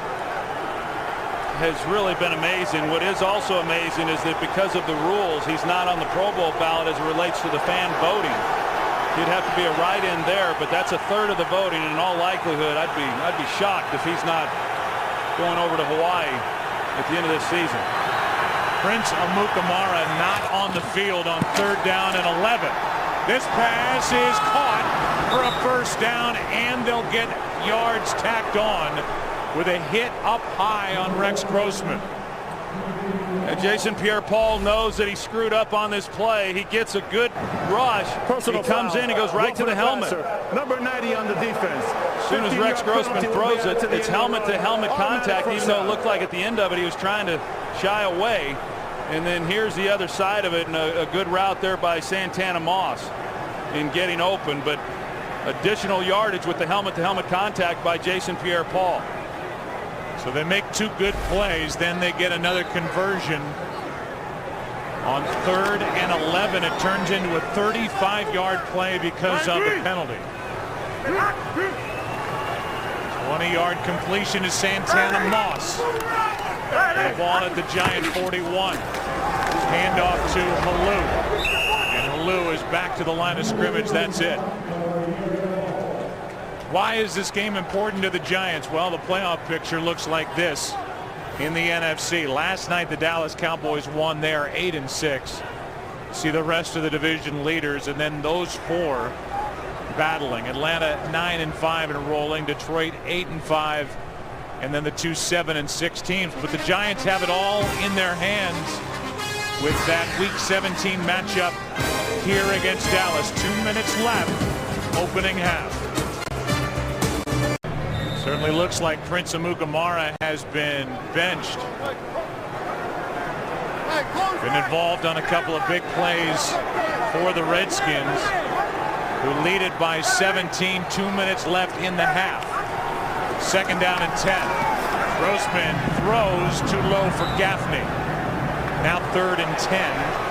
has really been amazing. What is also amazing is that because of the rules, he's not on the Pro Bowl ballot as it relates to the fan voting. He'd have to be a write-in there, but that's a third of the voting, and in all likelihood, I'd be shocked if he's not going over to Hawaii at the end of this season. Prince Amukamara not on the field on third down and 11. This pass is caught for a first down, and they'll get yards tacked on with a hit up high on Rex Grossman. And Jason Pierre-Paul knows that he screwed up on this play. He gets a good rush. He comes in, he goes right to the helmet. Number 90 on the defense. As soon as Rex Grossman throws it, it's helmet-to-helmet contact, even though it looked like at the end of it he was trying to shy away. And then here's the other side of it, and a good route there by Santana Moss in getting open, but additional yardage with the helmet-to-helmet contact by Jason Pierre-Paul. So they make 2 good plays, then they get another conversion on third and 11. It turns into a 35-yard play because of the penalty. 20-yard completion to Santana Moss. The ball at the Giant 41. Handoff to Halou. And Halou is back to the line of scrimmage. That's it. Why is this game important to the Giants? Well, the playoff picture looks like this in the NFC. Last night, the Dallas Cowboys won there 8-6. See the rest of the division leaders, and then those 4 battling. Atlanta 9-5 and rolling. Detroit 8-5. And then the 2 7-6 teams. But the Giants have it all in their hands with that Week 17 matchup here against Dallas. 2 minutes left, opening half. Certainly looks like Prince Amukamara has been benched. Been involved on a couple of big plays for the Redskins, who lead it by 17. 2 minutes left in the half. Second down and 10. Grossman throws too low for Gaffney. Now third and 10.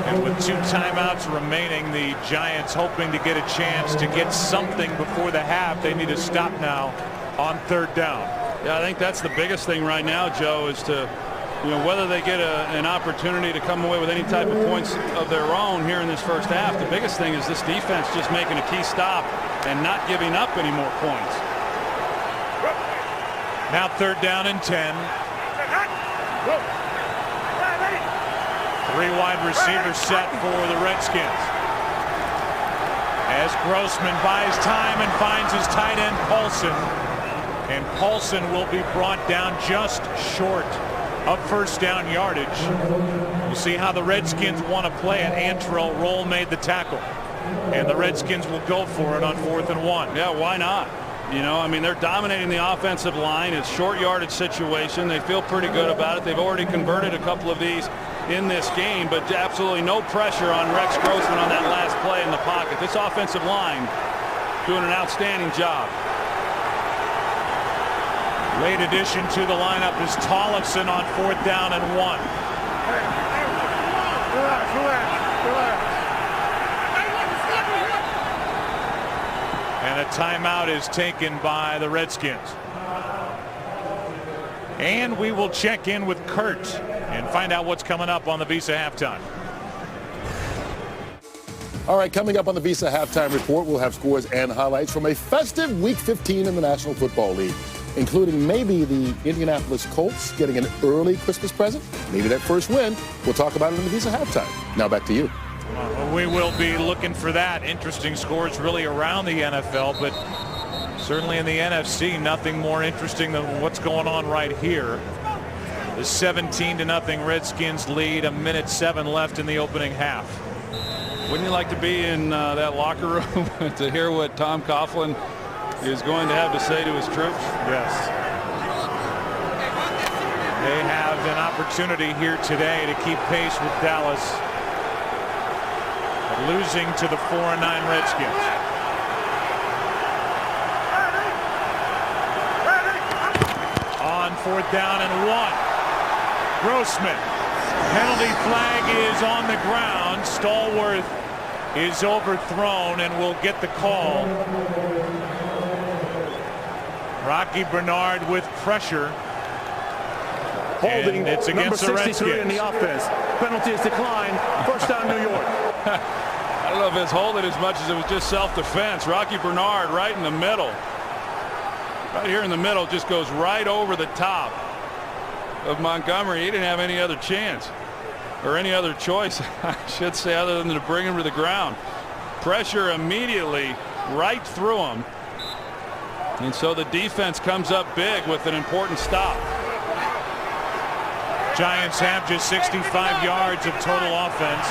And with 2 timeouts remaining, the Giants hoping to get a chance to get something before the half. They need to stop now on third down. Yeah, I think that's the biggest thing right now, Joe, is to, whether they get an opportunity to come away with any type of points of their own here in this first half. The biggest thing is this defense just making a key stop and not giving up any more points. Now third down and 10. 3 wide receivers set for the Redskins. As Grossman buys time and finds his tight end Paulson. And Paulson will be brought down just short of first down yardage. We'll see how the Redskins want to play it. Antrell Roll made the tackle. And the Redskins will go for it on 4th and 1. Yeah, why not? They're dominating the offensive line. It's short yardage situation. They feel pretty good about it. They've already converted a couple of these in this game, but absolutely no pressure on Rex Grossman on that last play in the pocket. This offensive line doing an outstanding job. Late addition to the lineup is Tollefson on 4th down and 1. And a timeout is taken by the Redskins. And we will check in with Kurt and find out what's coming up on the Visa Halftime. All right, coming up on the Visa Halftime Report, we'll have scores and highlights from a festive Week 15 in the National Football League, including maybe the Indianapolis Colts getting an early Christmas present, maybe that first win. We'll talk about it in the Visa Halftime. Now back to you. We will be looking for that. Interesting scores really around the NFL, but certainly in the NFC, nothing more interesting than what's going on right here. The 17-0 Redskins lead, 1:07 left in the opening half. Wouldn't you like to be in that locker room to hear what Tom Coughlin is going to have to say to his troops? Yes. They have an opportunity here today to keep pace with Dallas, losing to the 4-9 Redskins. On 4th down and 1. Grossman. Penalty flag is on the ground. Stallworth is overthrown and will get the call. Rocky Bernard with pressure. Holding, it's against number the 63 Redskins. in the offense. Penalty is declined. First down, New York. I don't know if it's holding as much as it was just self-defense. Rocky Bernard right in the middle. Right here in the middle, just goes right over the top of Montgomery. He didn't have any other chance, or any other choice, I should say, other than to bring him to the ground. Pressure immediately right through him. And so the defense comes up big with an important stop. Giants have just 65 yards of total offense.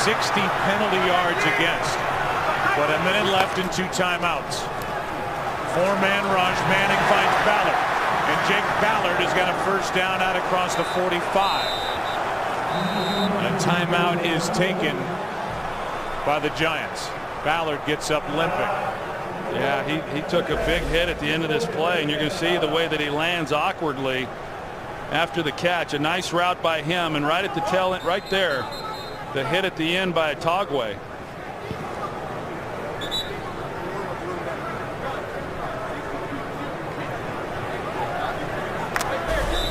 60 penalty yards against. But a minute left and 2 timeouts. 4-man rush. Manning finds Ballard. And Jake Ballard has got a first down out across the 45. A timeout is taken by the Giants. Ballard gets up limping. Yeah, he took a big hit at the end of this play, and you're going to see the way that he lands awkwardly after the catch. A nice route by him, and right at the tail end, right there, the hit at the end by Togway.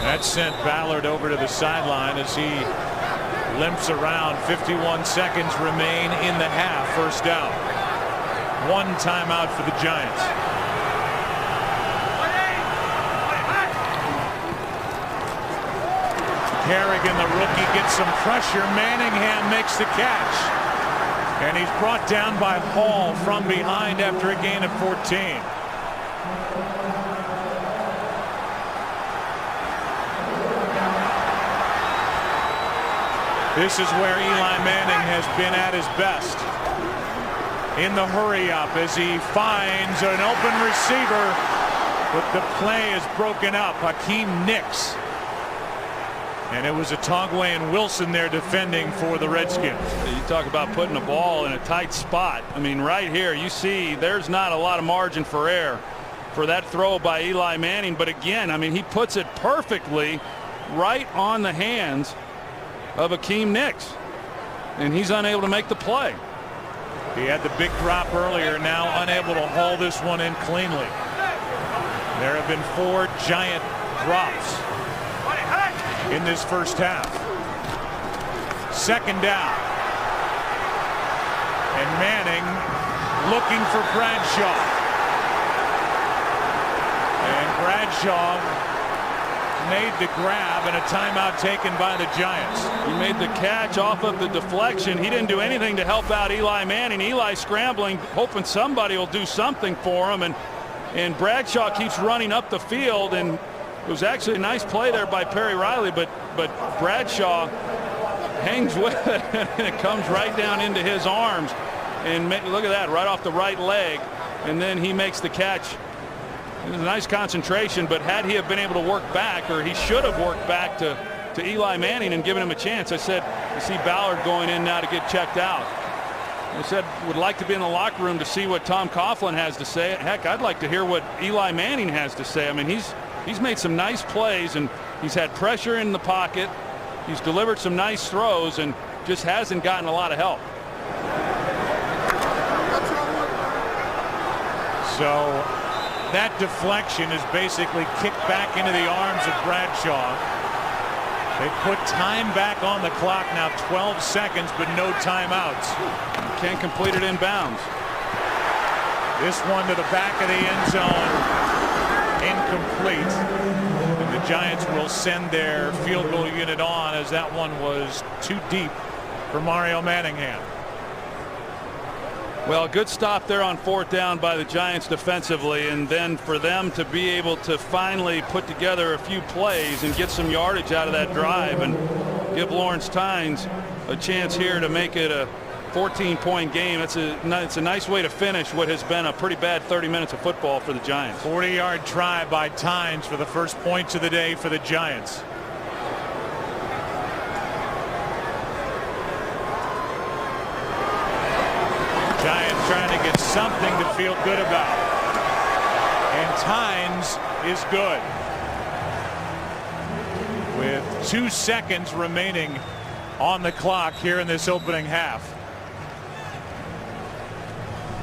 That sent Ballard over to the sideline as he limps around. 51 seconds remain in the half. First down. 1 timeout for the Giants. Kerrigan, the rookie, gets some pressure. Manningham makes the catch. And he's brought down by Hall from behind after a gain of 14. This is where Eli Manning has been at his best. In the hurry up as he finds an open receiver, but the play is broken up. Hakeem Nicks. And it was a Togway and Wilson there defending for the Redskins. You talk about putting the ball in a tight spot. I mean, right here you see there's not a lot of margin for error for that throw by Eli Manning. But again, I mean, he puts it perfectly right on the hands of Hakeem Nicks, and he's unable to make the play. He had the big drop earlier, now unable to haul this one in cleanly. There have been 4 Giant drops in this first half. Second down. And Manning looking for Bradshaw. And Bradshaw made the grab, and a timeout taken by the Giants. He made the catch off of the deflection. He didn't do anything to help out Eli Manning. Eli scrambling, hoping somebody will do something for him, and Bradshaw keeps running up the field, and it was actually a nice play there by Perry Riley, but Bradshaw hangs with it, and it comes right down into his arms. And look at that, right off the right leg, and then he makes the catch. It was a nice concentration, but had he have been able to work back, or he should have worked back to to Eli Manning and giving him a chance. I said, I see Ballard going in now to get checked out. I said, would like to be in the locker room to see what Tom Coughlin has to say. Heck, I'd like to hear what Eli Manning has to say. I mean, he's made some nice plays, and he's had pressure in the pocket. He's delivered some nice throws and just hasn't gotten a lot of help. So that deflection is basically kicked back into the arms of Bradshaw. They put time back on the clock now, 12 seconds, but no timeouts. Can't complete it inbounds. This one to the back of the end zone, incomplete. And the Giants will send their field goal unit on, as that one was too deep for Mario Manningham. Well, good stop there on 4th down by the Giants defensively, and then for them to be able to finally put together a few plays and get some yardage out of that drive and give Lawrence Tynes a chance here to make it a 14-point game. It's a nice way to finish what has been a pretty bad 30 minutes of football for the Giants. 40-yard try by Tynes for the first points of the day for the Giants. Giants trying to get something to feel good about. And Tynes is good. With 2 seconds remaining on the clock here in this opening half.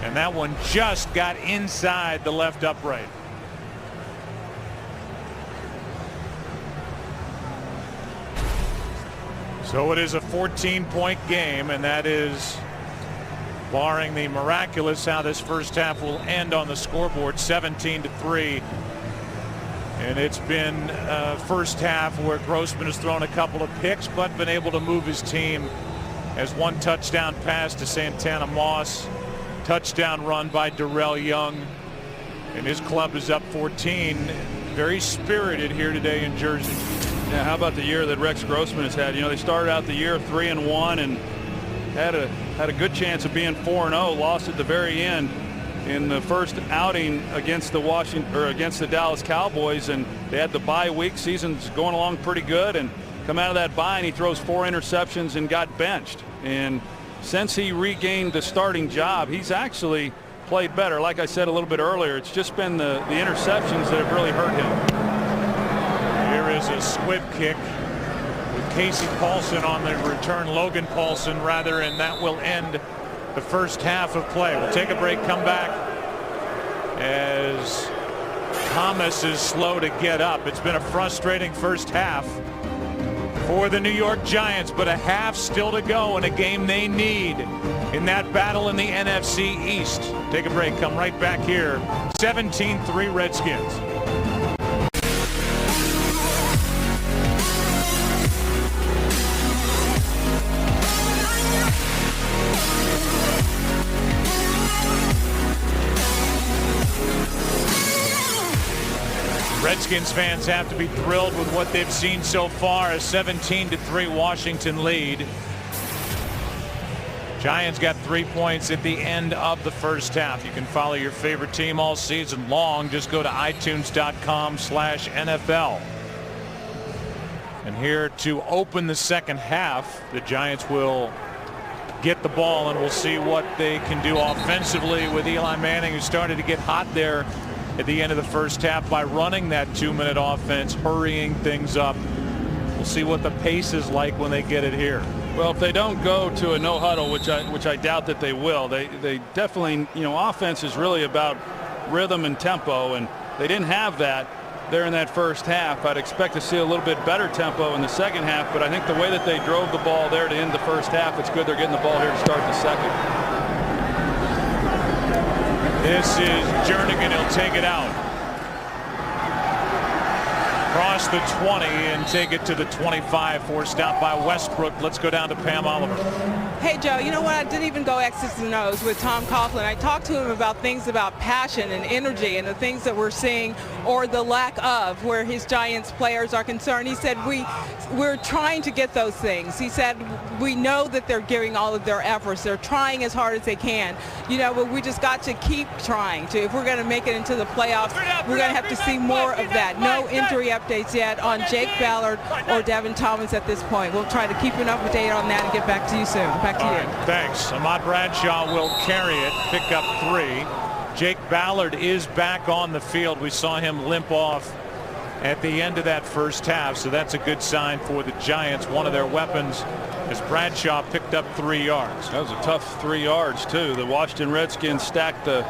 And that one just got inside the left upright. So it is a 14-point game, and that is, barring the miraculous, how this first half will end on the scoreboard, 17-3. And it's been first half where Grossman has thrown a couple of picks but been able to move his team. As one touchdown pass to Santana Moss, touchdown run by Darrell Young, and his club is up 14. Very spirited here today in Jersey. Yeah, how about the year that Rex Grossman has had? You know, they started out the year 3-1 and had a good chance of being 4-0. Lost at the very end in the first outing against the Dallas Cowboys, and they had the bye week. Season's going along pretty good, and come out of that bye and he throws 4 interceptions and got benched. And since he regained the starting job, he's actually played better. Like I said a little bit earlier, it's just been the interceptions that have really hurt him. Here is a squib kick with Casey Paulson on the return, Logan Paulson rather, and that will end the first half of play. We'll take a break, come back as Thomas is slow to get up. It's been a frustrating first half for the New York Giants, but a half still to go in a game they need in that battle in the NFC East. Take a break, come right back here. 17-3 Redskins. Redskins fans have to be thrilled with what they've seen so far. A 17-3 Washington lead. Giants got 3 points at the end of the first half. You can follow your favorite team all season long. Just go to itunes.com/NFL. And here to open the second half, the Giants will get the ball, and we'll see what they can do offensively with Eli Manning, who started to get hot there at the end of the first half by running that 2-minute offense, hurrying things up. We'll see what the pace is like when they get it here. Well, if they don't go to a no huddle, which I doubt that they will, they definitely, you know, offense is really about rhythm and tempo, and they didn't have that there in that first half. I'd expect to see a little bit better tempo in the second half, but I think the way that they drove the ball there to end the first half, it's good they're getting the ball here to start the second. This is Jernigan. He'll take it out. Cross the 20 and take it to the 25. Forced out by Westbrook. Let's go down to Pam Oliver. Hey, Joe, you know what? I didn't even go X's and O's with Tom Coughlin. I talked to him about things about passion and energy and the things that we're seeing, or the lack of, where his Giants players are concerned. He said we're trying to get those things. He said we know that they're giving all of their efforts. They're trying as hard as they can. You know, but we just got to keep trying to. If we're going to make it into the playoffs, we're going to have to see more of that. No injury after updates yet on Jake Ballard or Devin Thomas at this point. We'll try to keep an update on that and get back to you soon. Back to you. All right, thanks. Ahmad Bradshaw will carry it, pick up 3. Jake Ballard is back on the field. We saw him limp off at the end of that first half, so that's a good sign for the Giants. One of their weapons as Bradshaw picked up 3 yards. That was a tough 3 yards too. The Washington Redskins stacked the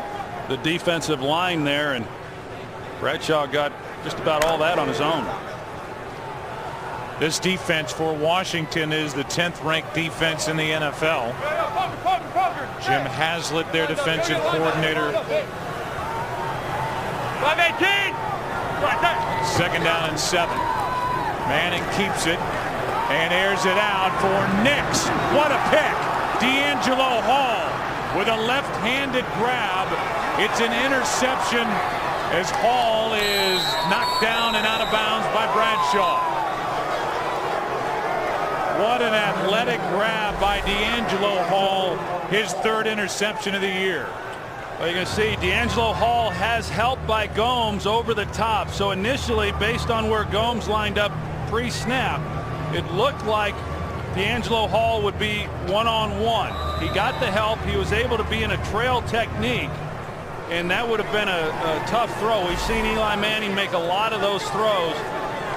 defensive line there, and Bradshaw got just about all that on his own. This defense for Washington is the 10th ranked defense in the NFL. Jim Haslett, their defensive coordinator. 518. 2nd down and 7. Manning keeps it and airs it out for Nix. What a pick. D'Angelo Hall with a left-handed grab. It's an interception as Hall is knocked down and out of bounds by Bradshaw. What an athletic grab by D'Angelo Hall, his 3rd interception of the year. Well, you can see D'Angelo Hall has help by Gomes over the top. So initially, based on where Gomes lined up pre-snap, it looked like D'Angelo Hall would be one-on-one. He got the help. He was able to be in a trail technique, and that would have been a tough throw. We've seen Eli Manning make a lot of those throws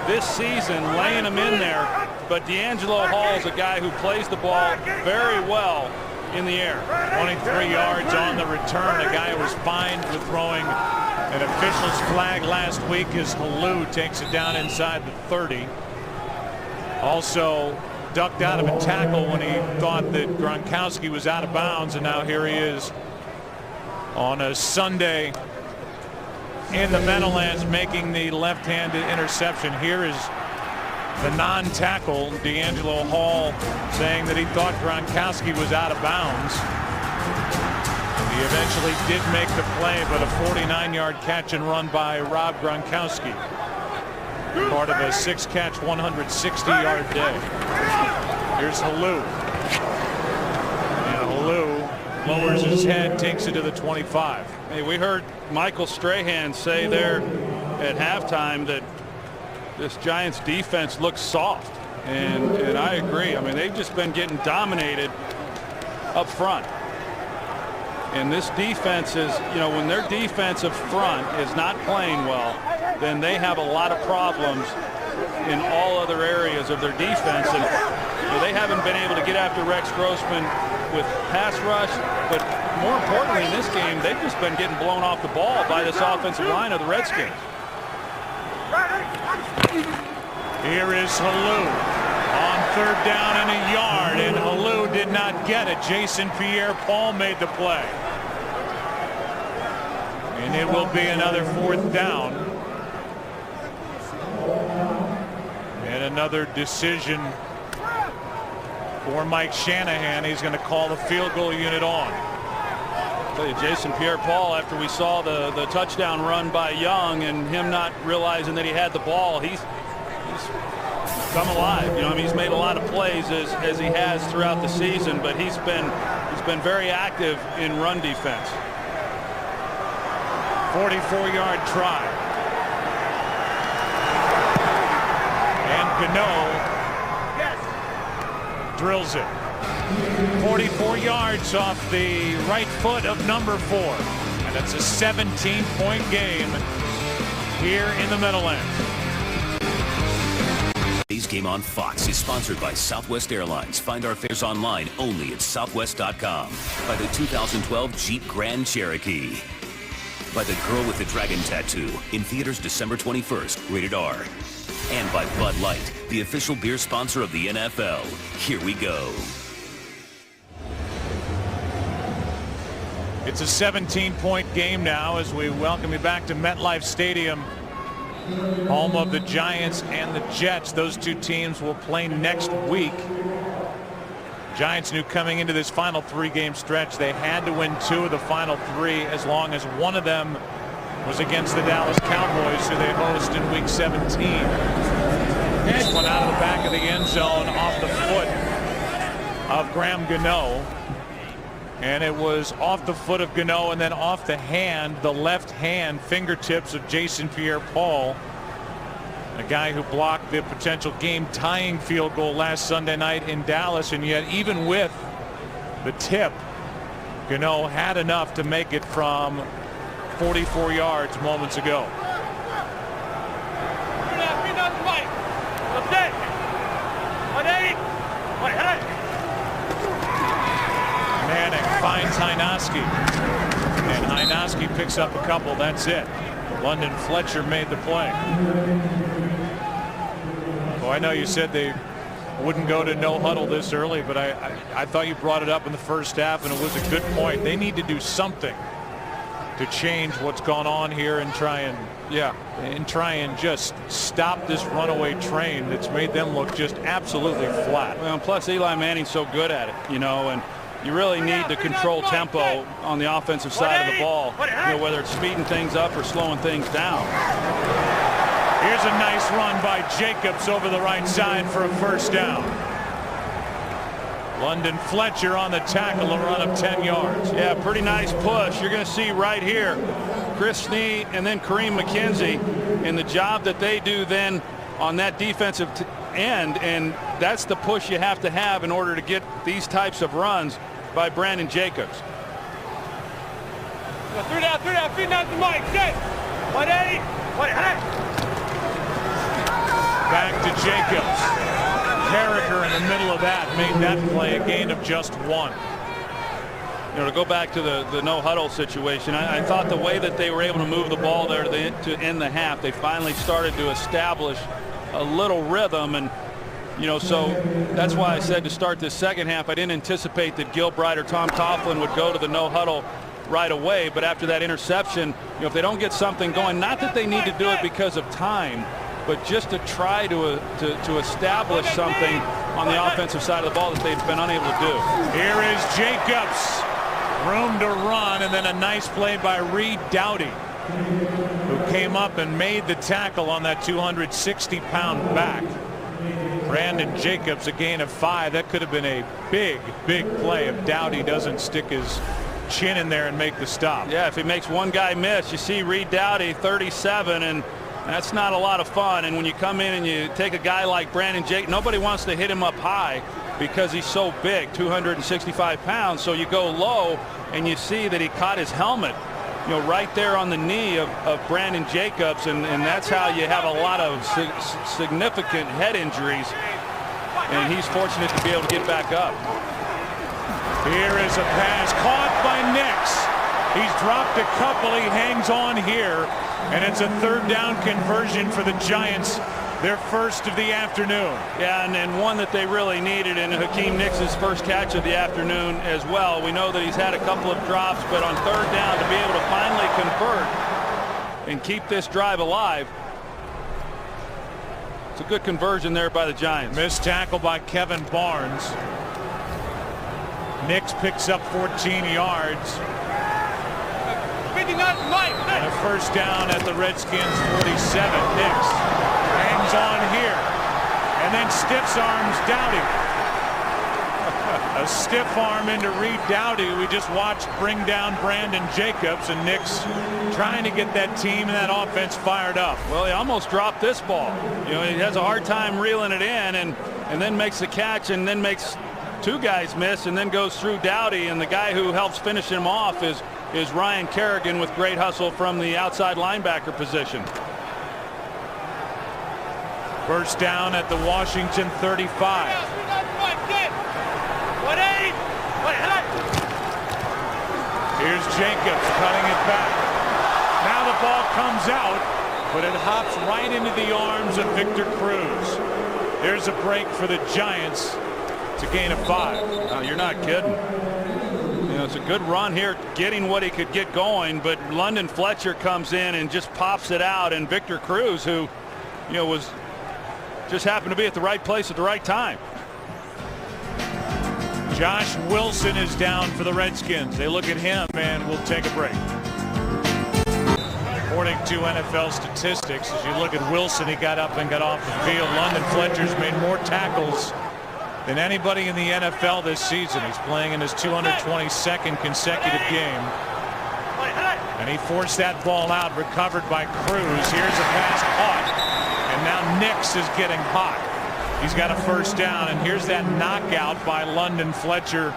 this season, laying them in there. But D'Angelo Hall is a guy who plays the ball very well in the air. 23 yards on the return. A guy who was fined for throwing an official's flag last week as Halou takes it down inside the 30. Also ducked out of a tackle when he thought that Gronkowski was out of bounds, and now here he is on a Sunday in the Meadowlands making the left-handed interception. Here is the non-tackle, D'Angelo Hall, saying that he thought Gronkowski was out of bounds. He eventually did make the play, but a 49-yard catch and run by Rob Gronkowski, part of a 6-catch, 160-yard day. Here's Halou. And Halou lowers his head, takes it to the 25. Hey, we heard Michael Strahan say there at halftime that this Giants defense looks soft, and I agree. I mean, they've just been getting dominated up front, and this defense is, you know, when their defensive front is not playing well, then they have a lot of problems in all other areas of their defense, and you know, they haven't been able to get after Rex Grossman with pass rush, but more importantly in this game, they've just been getting blown off the ball by this offensive line of the Redskins. Here is Halou on 3rd down and a yard, and Halou did not get it. Jason Pierre-Paul made the play. And it will be another 4th down. And another decision for Mike Shanahan. He's going to call the field goal unit on. I'll tell you, Jason Pierre-Paul, after we saw the touchdown run by Young and him not realizing that he had the ball, he's come alive. You know, I mean, he's made a lot of plays as he has throughout the season, but he's been very active in run defense. 44-yard try. And Gano drills it. 44 yards off the right foot of number 4. And it's a 17-point game here in the Meadowlands. Today's game on Fox is sponsored by Southwest Airlines. Find our fares online only at southwest.com. By the 2012 Jeep Grand Cherokee. By the Girl with the Dragon Tattoo, in theaters December 21st, rated R. And by Bud Light, the official beer sponsor of the NFL. Here we go. It's a 17-point game now as we welcome you back to MetLife Stadium, home of the Giants and the Jets. Those two teams will play next week. Giants knew coming into this final 3-game stretch they had to win 2 of the final 3 as long as one of them was against the Dallas Cowboys, who they host in week 17. This one out of the back of the end zone off the foot of Graham Gano. And it was off the foot of Gano and then off the hand, the left hand fingertips of Jason Pierre-Paul. A guy who blocked the potential game-tying field goal last Sunday night in Dallas, and yet even with the tip, Gano had enough to make it from 44 yards moments ago. Manning finds Hynoski, and Hynoski picks up a couple. That's it. London Fletcher made the play. Well, I know you said they wouldn't go to no huddle this early, but I thought you brought it up in the first half, and it was a good point. They need to do something to change what's gone on here and try and just stop this runaway train that's made them look just absolutely flat. Well, and plus Eli Manning's so good at it, and you really need to control tempo on the offensive side of the ball, whether it's speeding things up or slowing things down. Here's a nice run by Jacobs over the right side for a first down. London Fletcher on the tackle, a run of 10 yards. Yeah, pretty nice push. You're going to see right here Chris Snee and then Kareem McKenzie in the job that they do then on that defensive end, and that's the push you have to have in order to get these types of runs by Brandon Jacobs. Through that, feet down to Mike. Sit. 180. Back to Jacobs. Carricker in the middle of that made that play a gain of just 1. To go back to the no huddle situation, I thought the way that they were able to move the ball there to end the half, they finally started to establish a little rhythm, and so that's why I said to start this second half, I didn't anticipate that Gilbride or Tom Coughlin would go to the no huddle right away. But after that interception, if they don't get something going, not that they need to do it because of time, but just to try to establish something on the offensive side of the ball that they've been unable to do. Here is Jacobs. Room to run, and then a nice play by Reed Doughty, who came up and made the tackle on that 260-pound back. Brandon Jacobs, a gain of 5. That could have been a big play if Doughty doesn't stick his chin in there and make the stop. Yeah, if he makes one guy miss, you see Reed Doughty, 37, and that's not a lot of fun. And when you come in and you take a guy like Brandon Jacobs, nobody wants to hit him up high because he's so big, 265 pounds. So you go low, and you see that he caught his helmet, right there on the knee of Brandon Jacobs, and that's how you have a lot of significant head injuries. And he's fortunate to be able to get back up. Here is a pass caught by Nix. He's dropped a couple. He hangs on here, and it's a third down conversion for the Giants, their first of the afternoon. Yeah, and one that they really needed in Hakeem Nix's first catch of the afternoon as well. We know that he's had a couple of drops, but on third down to be able to finally convert and keep this drive alive, it's a good conversion there by the Giants. Missed tackle by Kevin Barnes. Nix picks up 14 yards. And a first down at the Redskins 47. Nix hangs on here and then stiffs arms Doughty. A stiff arm into Reed Doughty, we just watched bring down Brandon Jacobs, and Nix trying to get that team and that offense fired up. Well, he almost dropped this ball. He has a hard time reeling it in, and then makes the catch, and then makes two guys miss, and then goes through Doughty, and the guy who helps finish him off is Ryan Kerrigan with great hustle from the outside linebacker position. First down at the Washington 35. Here's Jacobs cutting it back. Now the ball comes out, but it hops right into the arms of Victor Cruz. There's a break for the Giants. It's a gain of 5. Oh, you're not kidding. It's a good run here, getting what he could get going, but London Fletcher comes in and just pops it out, and Victor Cruz, who was just happened to be at the right place at the right time. Josh Wilson is down for the Redskins. They look at him, and we'll take a break. According to NFL statistics, as you look at Wilson, he got up and got off the field. London Fletcher's made more tackles than anybody in the NFL this season. He's playing in his 222nd consecutive game. And he forced that ball out, recovered by Cruz. Here's a pass caught. And now Nix is getting hot. He's got a first down, and here's that knockout by London Fletcher.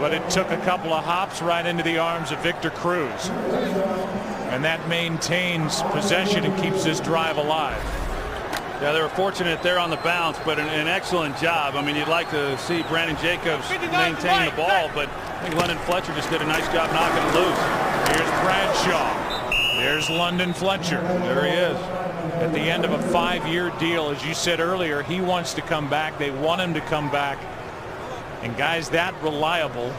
But it took a couple of hops right into the arms of Victor Cruz. And that maintains possession and keeps this drive alive. Yeah, they were fortunate there on the bounce, but an excellent job. I mean, you'd like to see Brandon Jacobs maintain the ball, but I think London Fletcher just did a nice job knocking it loose. Here's Bradshaw. There's London Fletcher. There he is. At the end of a 5-year deal, as you said earlier, he wants to come back. They want him to come back. And guys that reliable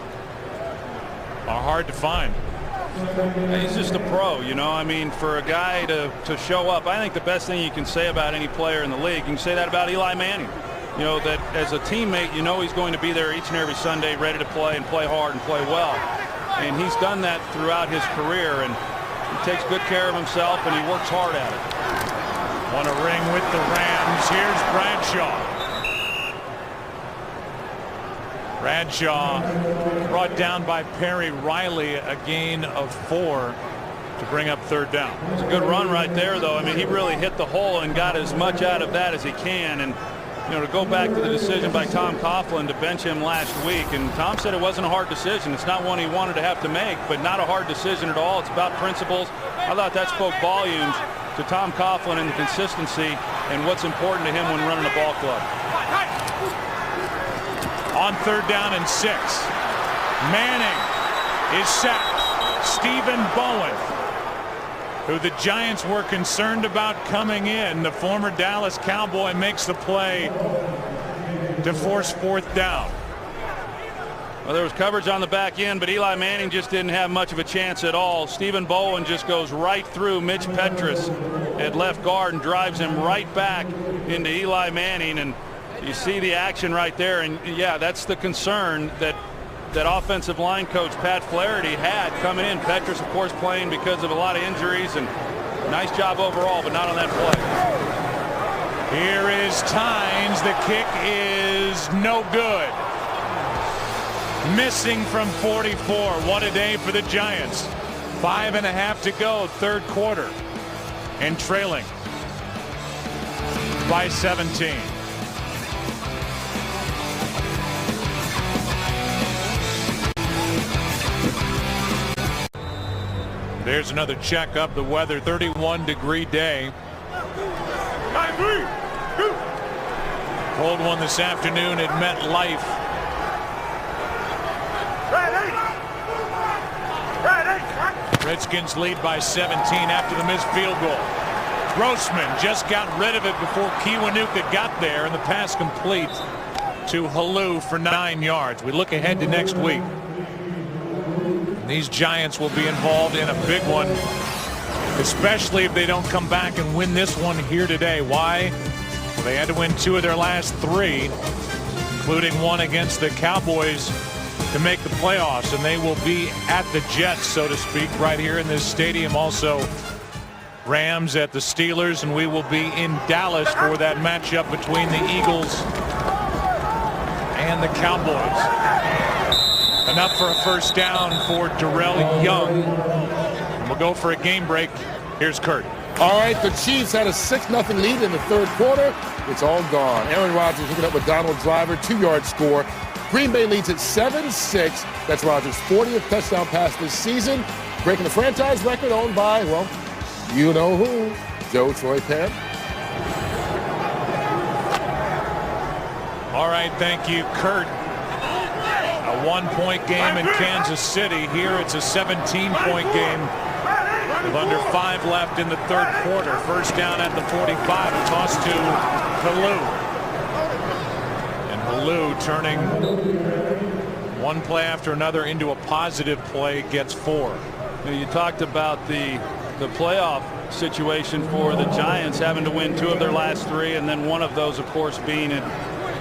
are hard to find. He's just a pro, you know. I mean, for a guy to show up, I think the best thing you can say about any player in the league, you can say that about Eli Manning. You know, that as a teammate, you know he's going to be there each and every Sunday, ready to play and play hard and play well. And he's done that throughout his career, and he takes good care of himself, and he works hard at it. Want a ring with the Rams. Here's Bradshaw. Bradshaw brought down by Perry Riley, a gain of 4 to bring up third down. It's a good run right there, though. I mean, he really hit the hole and got as much out of that as he can. And, you know, to go back to the decision by Tom Coughlin to bench him last week, and Tom said it wasn't a hard decision. It's not one he wanted to have to make, but not a hard decision at all. It's about principles. I thought that spoke volumes to Tom Coughlin and the consistency and what's important to him when running a ball club. On third down and 6. Manning is sacked. Stephen Bowen, who the Giants were concerned about coming in, the former Dallas Cowboy, makes the play to force fourth down. Well, there was coverage on the back end, but Eli Manning just didn't have much of a chance at all. Stephen Bowen just goes right through Mitch Petrus at left guard and drives him right back into Eli Manning. And you see the action right there, and yeah, that's the concern that offensive line coach Pat Flaherty had coming in. Petrus, of course, playing because of a lot of injuries, and nice job overall, but not on that play. Here is Tynes. The kick is no good. Missing from 44. What a day for the Giants. 5.5 to go, third quarter, and trailing by 17. There's another check of the weather. 31-degree day. Cold one this afternoon at MetLife. Redskins lead by 17 after the missed field goal. Grossman just got rid of it before Kiwanuka got there, and the pass complete to Halou for 9 yards. We look ahead to next week. These Giants will be involved in a big one, especially if they don't come back and win this one here today. Why? Well, they had to win 2 of their last 3, including one against the Cowboys, to make the playoffs, and they will be at the Jets, so to speak, right here in this stadium. Also, Rams at the Steelers, and we will be in Dallas for that matchup between the Eagles and the Cowboys. Enough for a first down for Darrell Young. And we'll go for a game break. Here's Kurt. All right, the Chiefs had a 6-0 lead in the third quarter. It's all gone. Aaron Rodgers hooking up with Donald Driver, 2-yard score. Green Bay leads at 7-6. That's Rodgers' 40th touchdown pass this season, breaking the franchise record owned by, well, you know who, Joe Troy Penn. All right, thank you, Kurt. A 1-point game in Kansas City. Here it's a 17-point game with under 5 left in the third quarter. First down at the 45. A toss to Halou. And Halou turning one play after another into a positive play, gets 4. You talked about the playoff situation for the Giants, having to win 2 of their last 3, and then one of those, of course, being in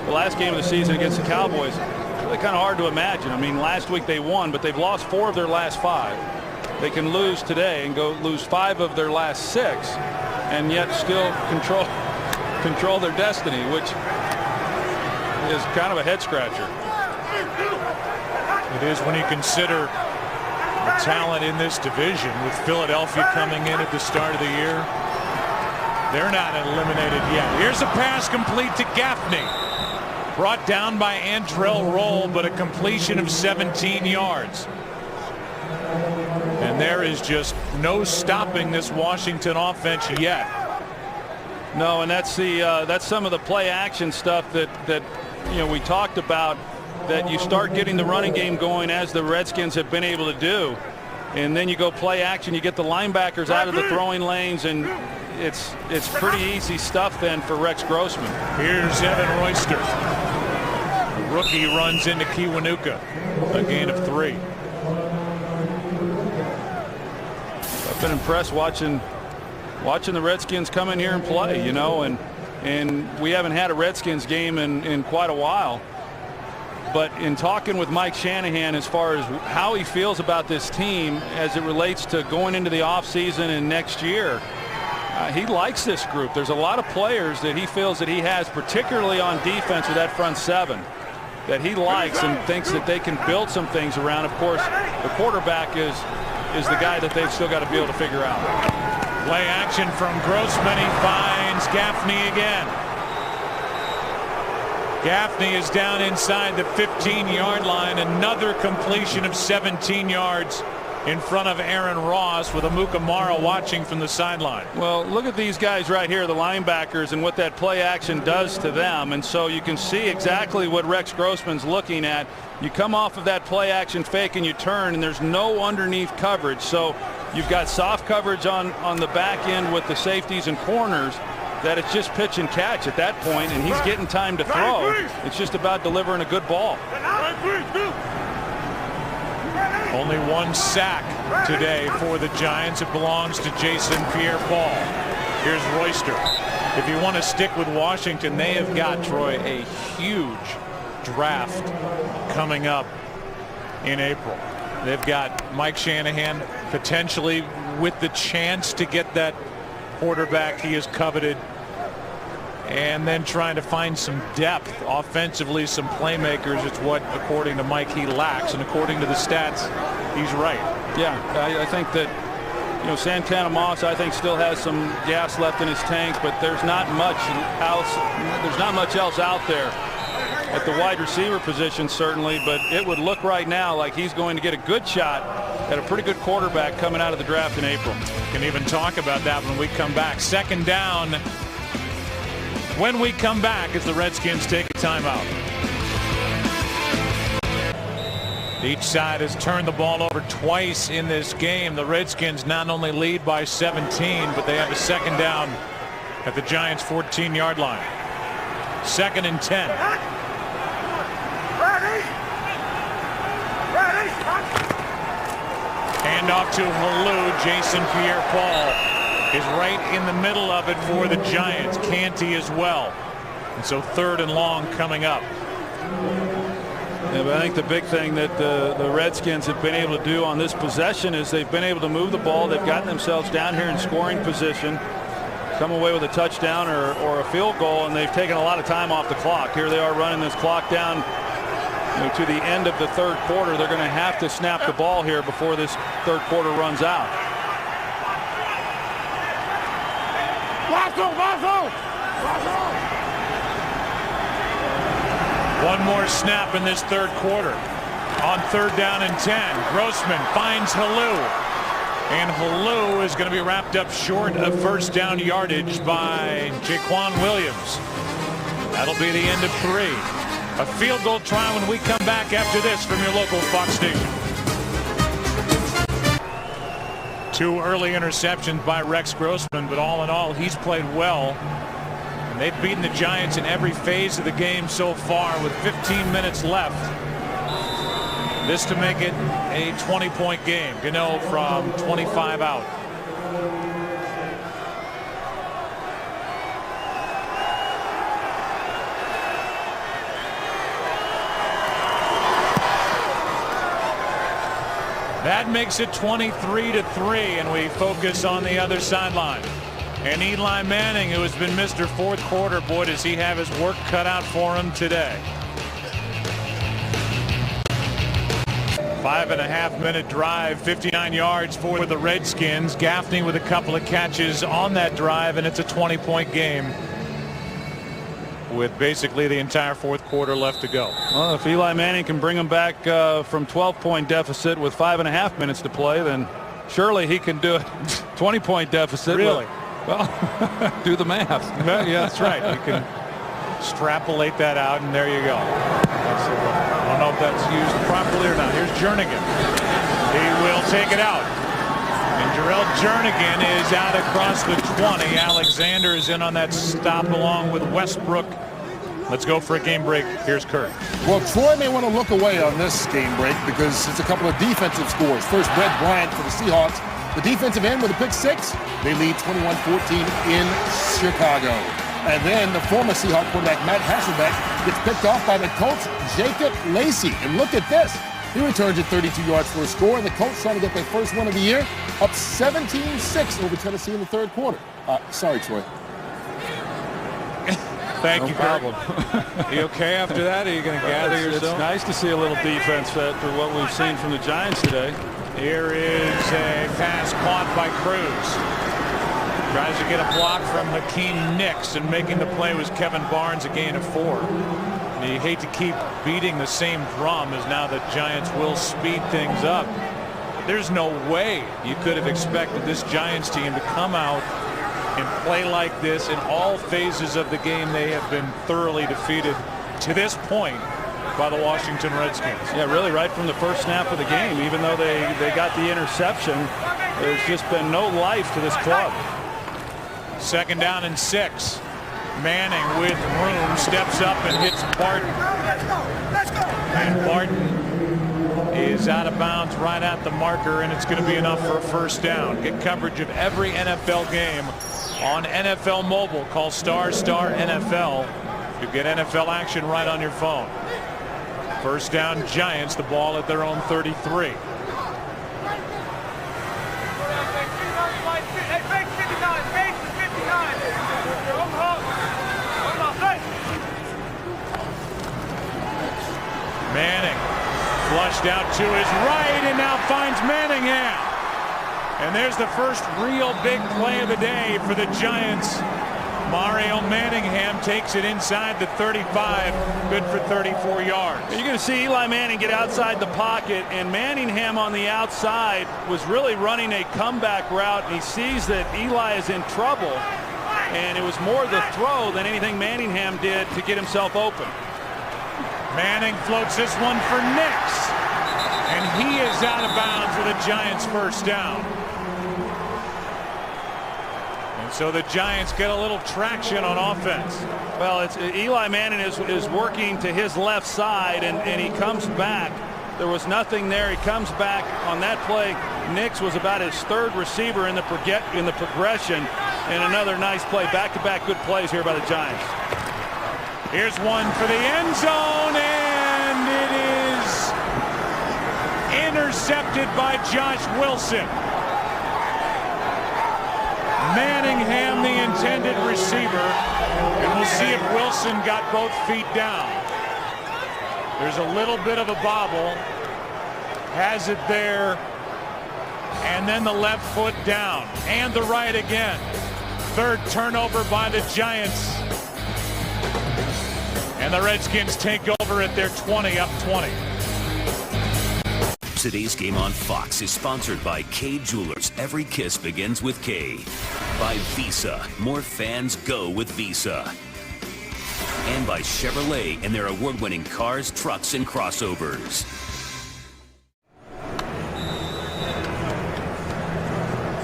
the last game of the season against the Cowboys. Really kind of hard to imagine. I mean, last week they won, but they've lost 4 of their last 5. They can lose today and go lose 5 of their last 6, and yet still control their destiny, which is kind of a head scratcher. It is when you consider the talent in this division, with Philadelphia coming in at the start of the year, They're not eliminated yet. Here's a pass complete to Gaffney. Brought down by Antrell Roll, but a completion of 17 yards. And there is just no stopping this Washington offense yet. No, and that's some of the play action stuff that we talked about, that you start getting the running game going as the Redskins have been able to do, and then you go play action, you get the linebackers out of the throwing lanes, and it's pretty easy stuff then for Rex Grossman. Here's Evan Royster. The rookie runs into Kiwanuka, a gain of 3. I've been impressed watching the Redskins come in here and play, and we haven't had a Redskins game in quite a while. But in talking with Mike Shanahan as far as how he feels about this team as it relates to going into the offseason and next year, he likes this group. There's a lot of players that he feels that he has, particularly on defense with that front 7, that he likes and thinks that they can build some things around. Of course, the quarterback is the guy that they've still got to be able to figure out. Play action from Grossman. He finds Gaffney again. Gaffney is down inside the 15-yard line. Another completion of 17 yards in front of Aaron Ross, with Amukamara watching from the sideline. Well, look at these guys right here, the linebackers, and what that play action does to them. And so you can see exactly what Rex Grossman's looking at. You come off of that play action fake and you turn, and there's no underneath coverage. So you've got soft coverage on the back end with the safeties and corners, that it's just pitch and catch at that point, and he's getting time to throw. It's just about delivering a good ball. Only 1 sack today for the Giants. It belongs to Jason Pierre-Paul. Here's Royster. If you want to stick with Washington, they have got, Troy, a huge draft coming up in April. They've got Mike Shanahan potentially with the chance to get that quarterback he has coveted, and then trying to find some depth offensively, some playmakers. It's what, according to Mike, he lacks, and according to the stats, he's right. Yeah, I think that Santana Moss, I think, still has some gas left in his tank, but there's not much else. There's not much else out there at the wide receiver position, certainly, but it would look right now like he's going to get a good shot at a pretty good quarterback coming out of the draft in April. Can even talk about that when we come back. Second down when we come back as the Redskins take a timeout. Each side has turned the ball over twice in this game. The Redskins not only lead by 17, but they have a second down at the Giants' 14-yard line. 2nd and 10. Handoff to Halou. Jason Pierre-Paul is right in the middle of it for the Giants. Canty as well. And so 3rd and long coming up. Yeah, but I think the big thing that the Redskins have been able to do on this possession is they've been able to move the ball. They've gotten themselves down here in scoring position, come away with a touchdown or a field goal, and they've taken a lot of time off the clock. Here they are running this clock down to the end of the 3rd quarter. They're going to have to snap the ball here before this 3rd quarter runs out. One more snap in this 3rd quarter. On 3rd down and 10, Grossman finds Halou, and Halou is going to be wrapped up short of 1st down yardage by Jaquan Williams. That'll be the end of 3. A field goal try when we come back after this from your local Fox station. 2 early interceptions by Rex Grossman, but all in all, he's played well. And they've beaten the Giants in every phase of the game so far with 15 minutes left. This to make it a 20-point game. Gano from 25 out. That makes it 23-3, and we focus on the other sideline. And Eli Manning, who has been Mr. 4th quarter, boy, does he have his work cut out for him today. 5.5-minute drive, 59 yards for the Redskins. Gaffney with a couple of catches on that drive, and it's a 20-point game with basically the entire fourth quarter left to go. Well, if Eli Manning can bring them back from 12-point deficit with 5.5 minutes to play, then surely he can do a 20-point deficit. Really? Well, do the math. Yeah, that's right. You can extrapolate that out, and there you go. I don't know if that's used properly or not. Here's Jernigan. He will take it out. And Jarrell Jernigan is out across the 20. Alexander is in on that stop along with Westbrook. Let's go for a game break. Here's Kurt. Well, Troy may want to look away on this game break because it's a couple of defensive scores. First, Brett Bryant for the Seahawks. The defensive end with a pick six. They lead 21-14 in Chicago. And then the former Seahawk quarterback Matt Hasselbeck gets picked off by the Colts' Jacob Lacey. And look at this. He returns it 32 yards for a score, and the Colts trying to get their first win of the year, up 17-6 over Tennessee in the third quarter. Sorry, Troy. Thank you, problem. You okay after that? Are you going to gather yourself? It's nice to see a little defense after what we've seen from the Giants today. Here is a pass caught by Cruz. Tries to get a block from Hakeem Nicks, and making the play was Kevin Barnes, a gain of 4. And you hate to keep beating the same drum, as now the Giants will speed things up. There's no way you could have expected this Giants team to come out and play like this in all phases of the game. They have been thoroughly defeated to this point by the Washington Redskins. Yeah, really right from the first snap of the game. Even though they got the interception, there's just been no life to this club. 2nd down and 6. Manning with room steps up and hits Barton. And Barton is out of bounds right at the marker, and it's going to be enough for a first down. Get coverage of every NFL game on NFL Mobile. Call ** NFL to get NFL action right on your phone. First down, Giants, the ball at their own 33. Manning flushed out to his right and now finds Manningham. And there's the first real big play of the day for the Giants. Mario Manningham takes it inside the 35, good for 34 yards. You're going to see Eli Manning get outside the pocket, and Manningham on the outside was really running a comeback route, and he sees that Eli is in trouble, and it was more the throw than anything Manningham did to get himself open. Manning floats this one for Nicks, and he is out of bounds with a Giants first down. And so the Giants get a little traction on offense. Well, it's Eli Manning is working to his left side, and he comes back. There was nothing there. He comes back on that play. Nicks was about his 3rd receiver in the progression, and another nice play. Back-to-back good plays here by the Giants. Here's one for the end zone, and it is intercepted by Josh Wilson. Manningham, the intended receiver, and we'll see if Wilson got both feet down. There's a little bit of a bobble, has it there, and then the left foot down, and the right again. 3rd turnover by the Giants. And the Redskins take over at their 20, up 20. Today's game on Fox is sponsored by K Jewelers. Every kiss begins with K. By Visa. More fans go with Visa. And by Chevrolet and their award-winning cars, trucks, and crossovers.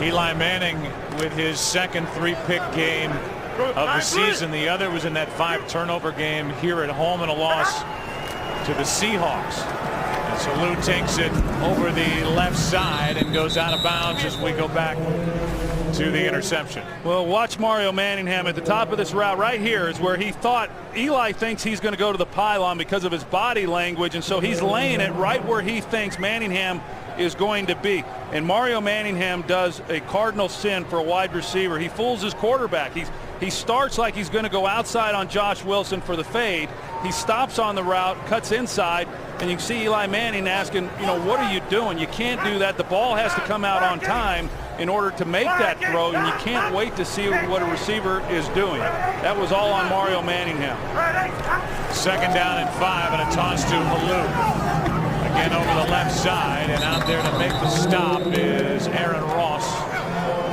Eli Manning with his second 3-pick game of the season. The other was in that 5-turnover game here at home, and a loss to the Seahawks. And so Lou takes it over the left side and goes out of bounds as we go back to the interception. Well, watch Mario Manningham at the top of this route right here is where he thought Eli thinks he's going to go to the pylon because of his body language, and so he's laying it right where he thinks Manningham is going to be. And Mario Manningham does a cardinal sin for a wide receiver. He fools his quarterback. He starts like he's going to go outside on Josh Wilson for the fade. He stops on the route, cuts inside, And you can see Eli Manning asking, what are you doing? You can't do that. The ball has to come out on time in order to make that throw, and you can't wait to see what a receiver is doing. That was all on Mario Manningham. 2nd down and 5, and a toss to Halou. Again over the left side, and out there to make the stop is Aaron Ross.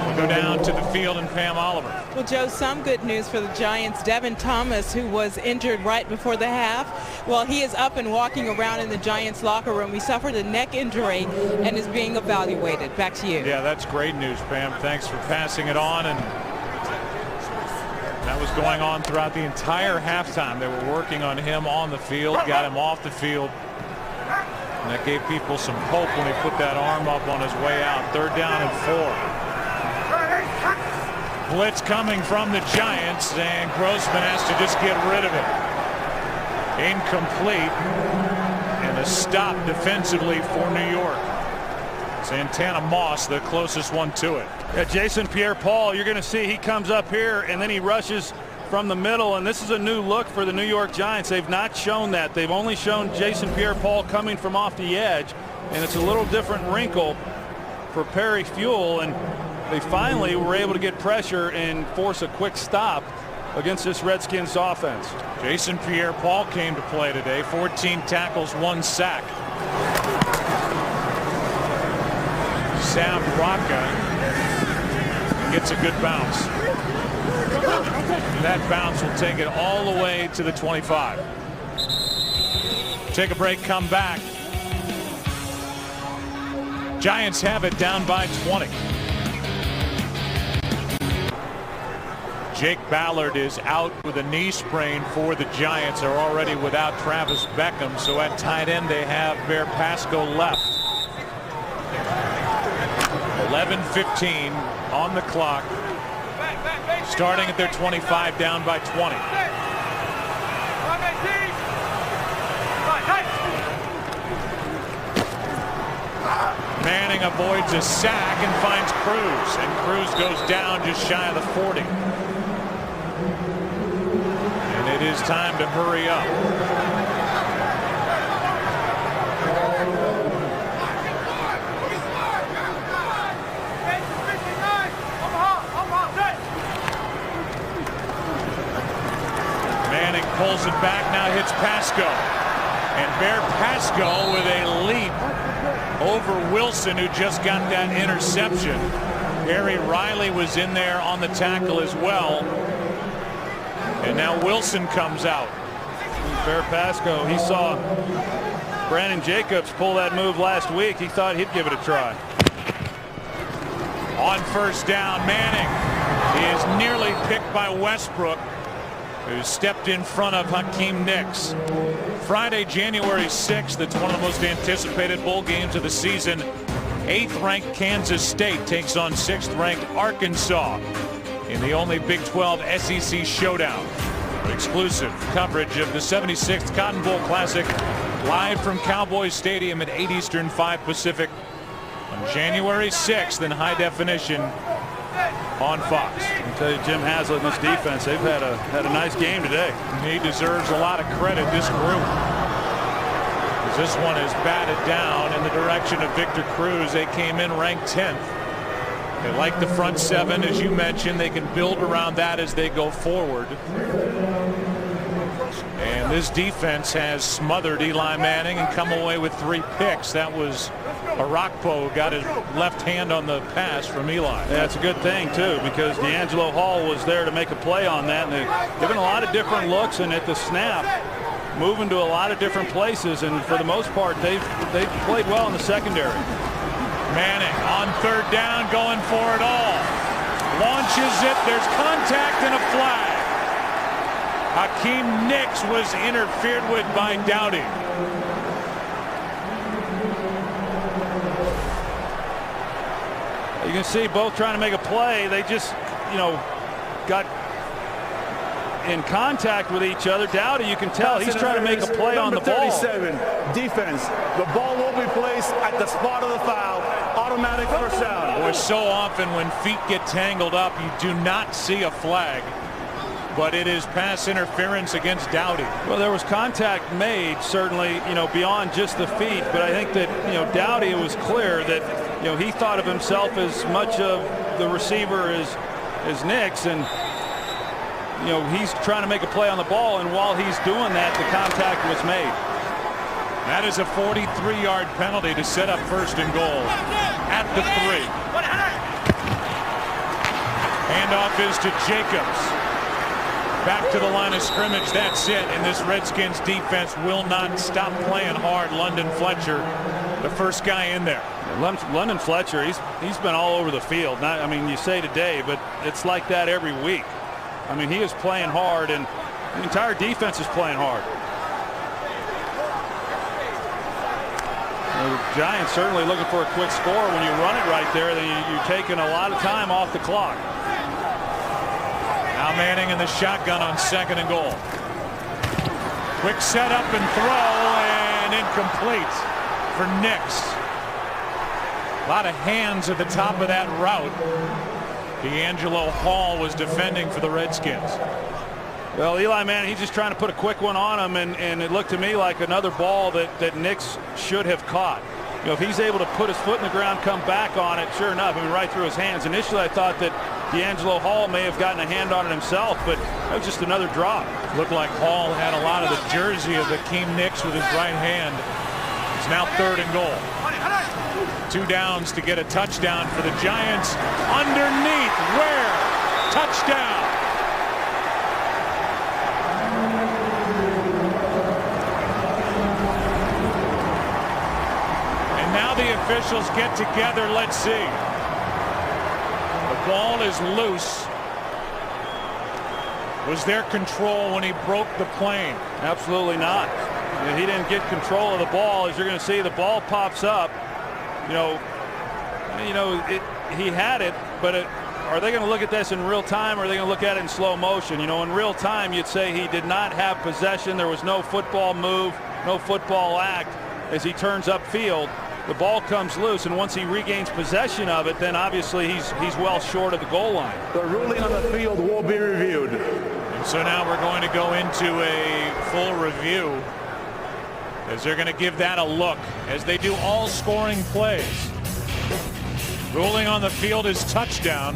We'll go down to the field and Pam Oliver. Well, Joe, some good news for the Giants. Devin Thomas, who was injured right before the half, well, he is up and walking around in the Giants locker room. He suffered a neck injury and is being evaluated. Back to you. Yeah, that's great news, Pam. Thanks for passing it on. And that was going on throughout the entire halftime. They were working on him on the field, got him off the field. And that gave people some hope when he put that arm up on his way out. 3rd down and 4. Blitz coming from the Giants, and Grossman has to just get rid of it. Incomplete, and a stop defensively for New York. Santana Moss, the closest one to it. Yeah, Jason Pierre-Paul, you're going to see he comes up here and then he rushes from the middle, and this is a new look for the New York Giants. They've not shown that. They've only shown Jason Pierre-Paul coming from off the edge, and it's a little different wrinkle for Perry Fuel, and they finally were able to get pressure and force a quick stop against this Redskins offense. Jason Pierre-Paul came to play today. 14 tackles, 1 sack. Sam Rocca gets a good bounce. That bounce will take it all the way to the 25. Take a break, come back. Giants have it down by 20. Jake Ballard is out with a knee sprain for the Giants. They're already without Travis Beckham, so at tight end they have Bear Pasco left. 11:15 on the clock. Starting at their 25, down by 20. Manning avoids a sack and finds Cruz, and Cruz goes down just shy of the 40. And it is time to hurry up. Pulls it back, now hits Pasco. And Bear Pasco with a leap over Wilson, who just got that interception. Harry Riley was in there on the tackle as well. And now Wilson comes out. Bear Pasco, he saw Brandon Jacobs pull that move last week. He thought he'd give it a try. On 1st down, Manning is nearly picked by Westbrook, who stepped in front of Hakeem Nicks. Friday, January 6th, it's one of the most anticipated bowl games of the season. 8th-ranked Kansas State takes on 6th-ranked Arkansas in the only Big 12 SEC showdown. Exclusive coverage of the 76th Cotton Bowl Classic live from Cowboys Stadium at 8 Eastern, 5 Pacific on January 6th in high definition on Fox. I tell you, Jim Haslett and this defense, they've had a nice game today. He deserves a lot of credit, this group. As this one is batted down in the direction of Victor Cruz. They came in ranked 10th. They like the front 7, as you mentioned. They can build around that as they go forward. And this defense has smothered Eli Manning and come away with 3 picks. That was Arakpo, got his left hand on the pass from Eli. Yeah, that's a good thing too, because D'Angelo Hall was there to make a play on that, and they've given a lot of different looks, and at the snap moving to a lot of different places, and for the most part they've played well in the secondary. Manning on 3rd down, going for it all. Launches it, there's contact and a flag. Hakeem Nicks was interfered with by Dowdy. You can see both trying to make a play. They just, got in contact with each other. Dowdy, you can tell he's trying to make a play on the ball. 37, defense. The ball will be placed at the spot of the foul. Automatic 1st down. Boy, so often when feet get tangled up, you do not see a flag. but it is pass interference against Dowdy. Well, there was contact made, certainly, beyond just the feet, but I think that, Dowdy, it was clear that, he thought of himself as much of the receiver as Nix, and, he's trying to make a play on the ball, and while he's doing that, the contact was made. That is a 43-yard penalty to set up 1st and goal at the 3. Handoff is to Jacobs. Back to the line of scrimmage. That's it. And this Redskins defense will not stop playing hard. London Fletcher, the first guy in there. London Fletcher, he's been all over the field. You say today, but it's like that every week. He is playing hard, and the entire defense is playing hard. The Giants certainly looking for a quick score. When you run it right there, then you're taking a lot of time off the clock. Now Manning in the shotgun on 2nd and goal. Quick setup and throw, and incomplete for Nix. A lot of hands at the top of that route. D'Angelo Hall was defending for the Redskins. Well, Eli Manning, he's just trying to put a quick one on him, and it looked to me like another ball that Nix should have caught. If he's able to put his foot in the ground, come back on it, sure enough, right through his hands. Initially, I thought that D'Angelo Hall may have gotten a hand on it himself, but that was just another drop. Looked like Hall had a lot of the jersey of Akeem Nix with his right hand. It's now 3rd and goal. 2 downs to get a touchdown for the Giants. Underneath, Ware, touchdown. And now the officials get together. Let's see. The ball is loose. Was there control when he broke the plane? Absolutely not. He didn't get control of the ball. As you're going to see, the ball pops up. He had it, but are they going to look at this in real time, or are they going to look at it in slow motion? In real time, you'd say he did not have possession. There was no football move, no football act. As he turns upfield, the ball comes loose, and once he regains possession of it, then obviously he's well short of the goal line. The ruling on the field will be reviewed. And so now we're going to go into a full review, as they're going to give that a look, as they do all scoring plays. Ruling on the field is touchdown,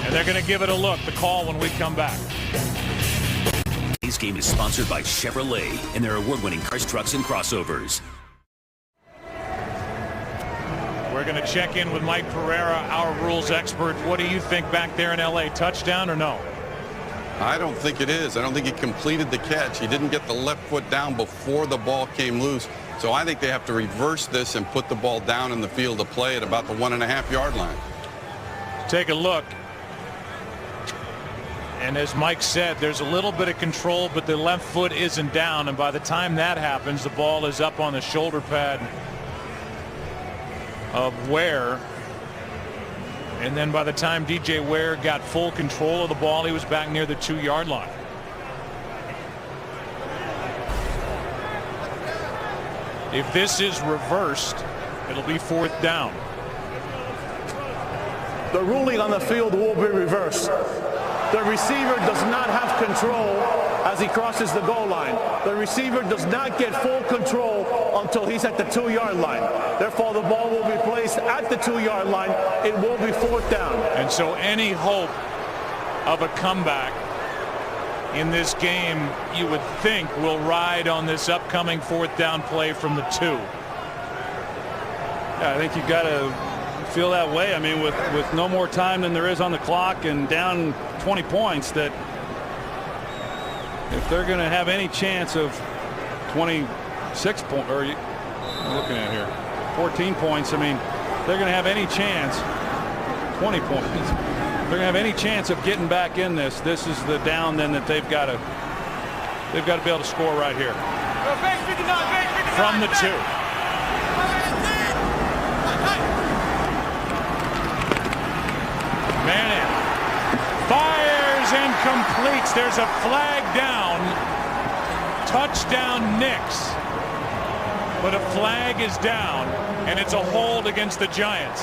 and they're going to give it a look. The call when we come back. Today's game is sponsored by Chevrolet and their award-winning cars, trucks, and crossovers. We're going to check in with Mike Pereira, our rules expert. What do you think back there in LA? Touchdown or no? I don't think it is. I don't think he completed the catch. He didn't get the left foot down before the ball came loose. So I think they have to reverse this and put the ball down in the field of play at about the 1.5-yard line. Take a look. And as Mike said, there's a little bit of control, but the left foot isn't down. And by the time that happens, the ball is up on the shoulder pad of Ware. And then by the time DJ Ware got full control of the ball, he was back near the 2-yard line. If this is reversed, it'll be 4th down. The ruling on the field will be reversed. The receiver does not have control as he crosses the goal line. The receiver does not get full control until he's at the 2-yard line. Therefore, the ball will be placed at the 2-yard line. It will be 4th down. And so any hope of a comeback in this game, you would think, will ride on this upcoming 4th down play from the 2. Yeah, I think you've got to feel that way. With no more time than there is on the clock and down 20 points, that if they're going to have any chance of 26 points, or I'm looking at here, 14 points, they're going to have any chance, 20 points. They're going to have any chance of getting back in this. This is the down then that they've got to be able to score right here. From the 2. Manning fires and completes. There's a flag down. Touchdown Nix. But a flag is down, and it's a hold against the Giants.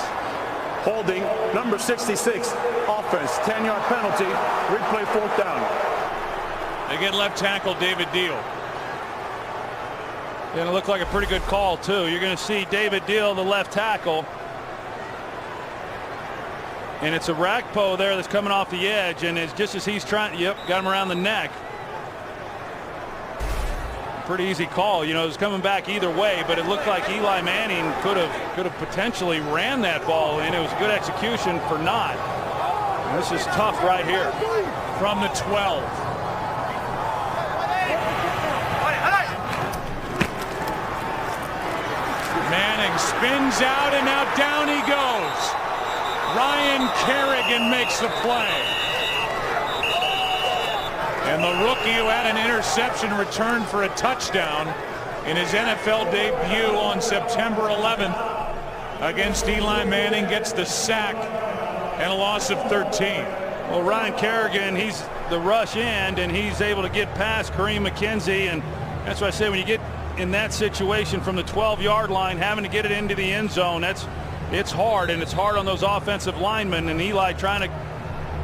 Holding, number 66, offense, 10-yard penalty, replay 4th down. They get left tackle David Deal. And it looked like a pretty good call, too. You're going to see David Deal, the left tackle. And it's a Rakpo there that's coming off the edge, and it's just as he's trying, yep, got him around the neck. Pretty easy call. You know, it was coming back either way, but it looked like Eli Manning could have potentially ran that ball in. It was good execution for not. And this is tough right here. From the 12. Manning spins out, and now down he goes. Ryan Kerrigan makes the play. And the rookie who had an interception returned for a touchdown in his NFL debut on September 11th against Eli Manning gets the sack and a loss of 13. Well, Ryan Kerrigan, he's the rush end, and he's able to get past Kareem McKenzie, and that's why I say when you get in that situation from the 12-yard line, having to get it into the end zone, it's hard, and it's hard on those offensive linemen, and Eli trying to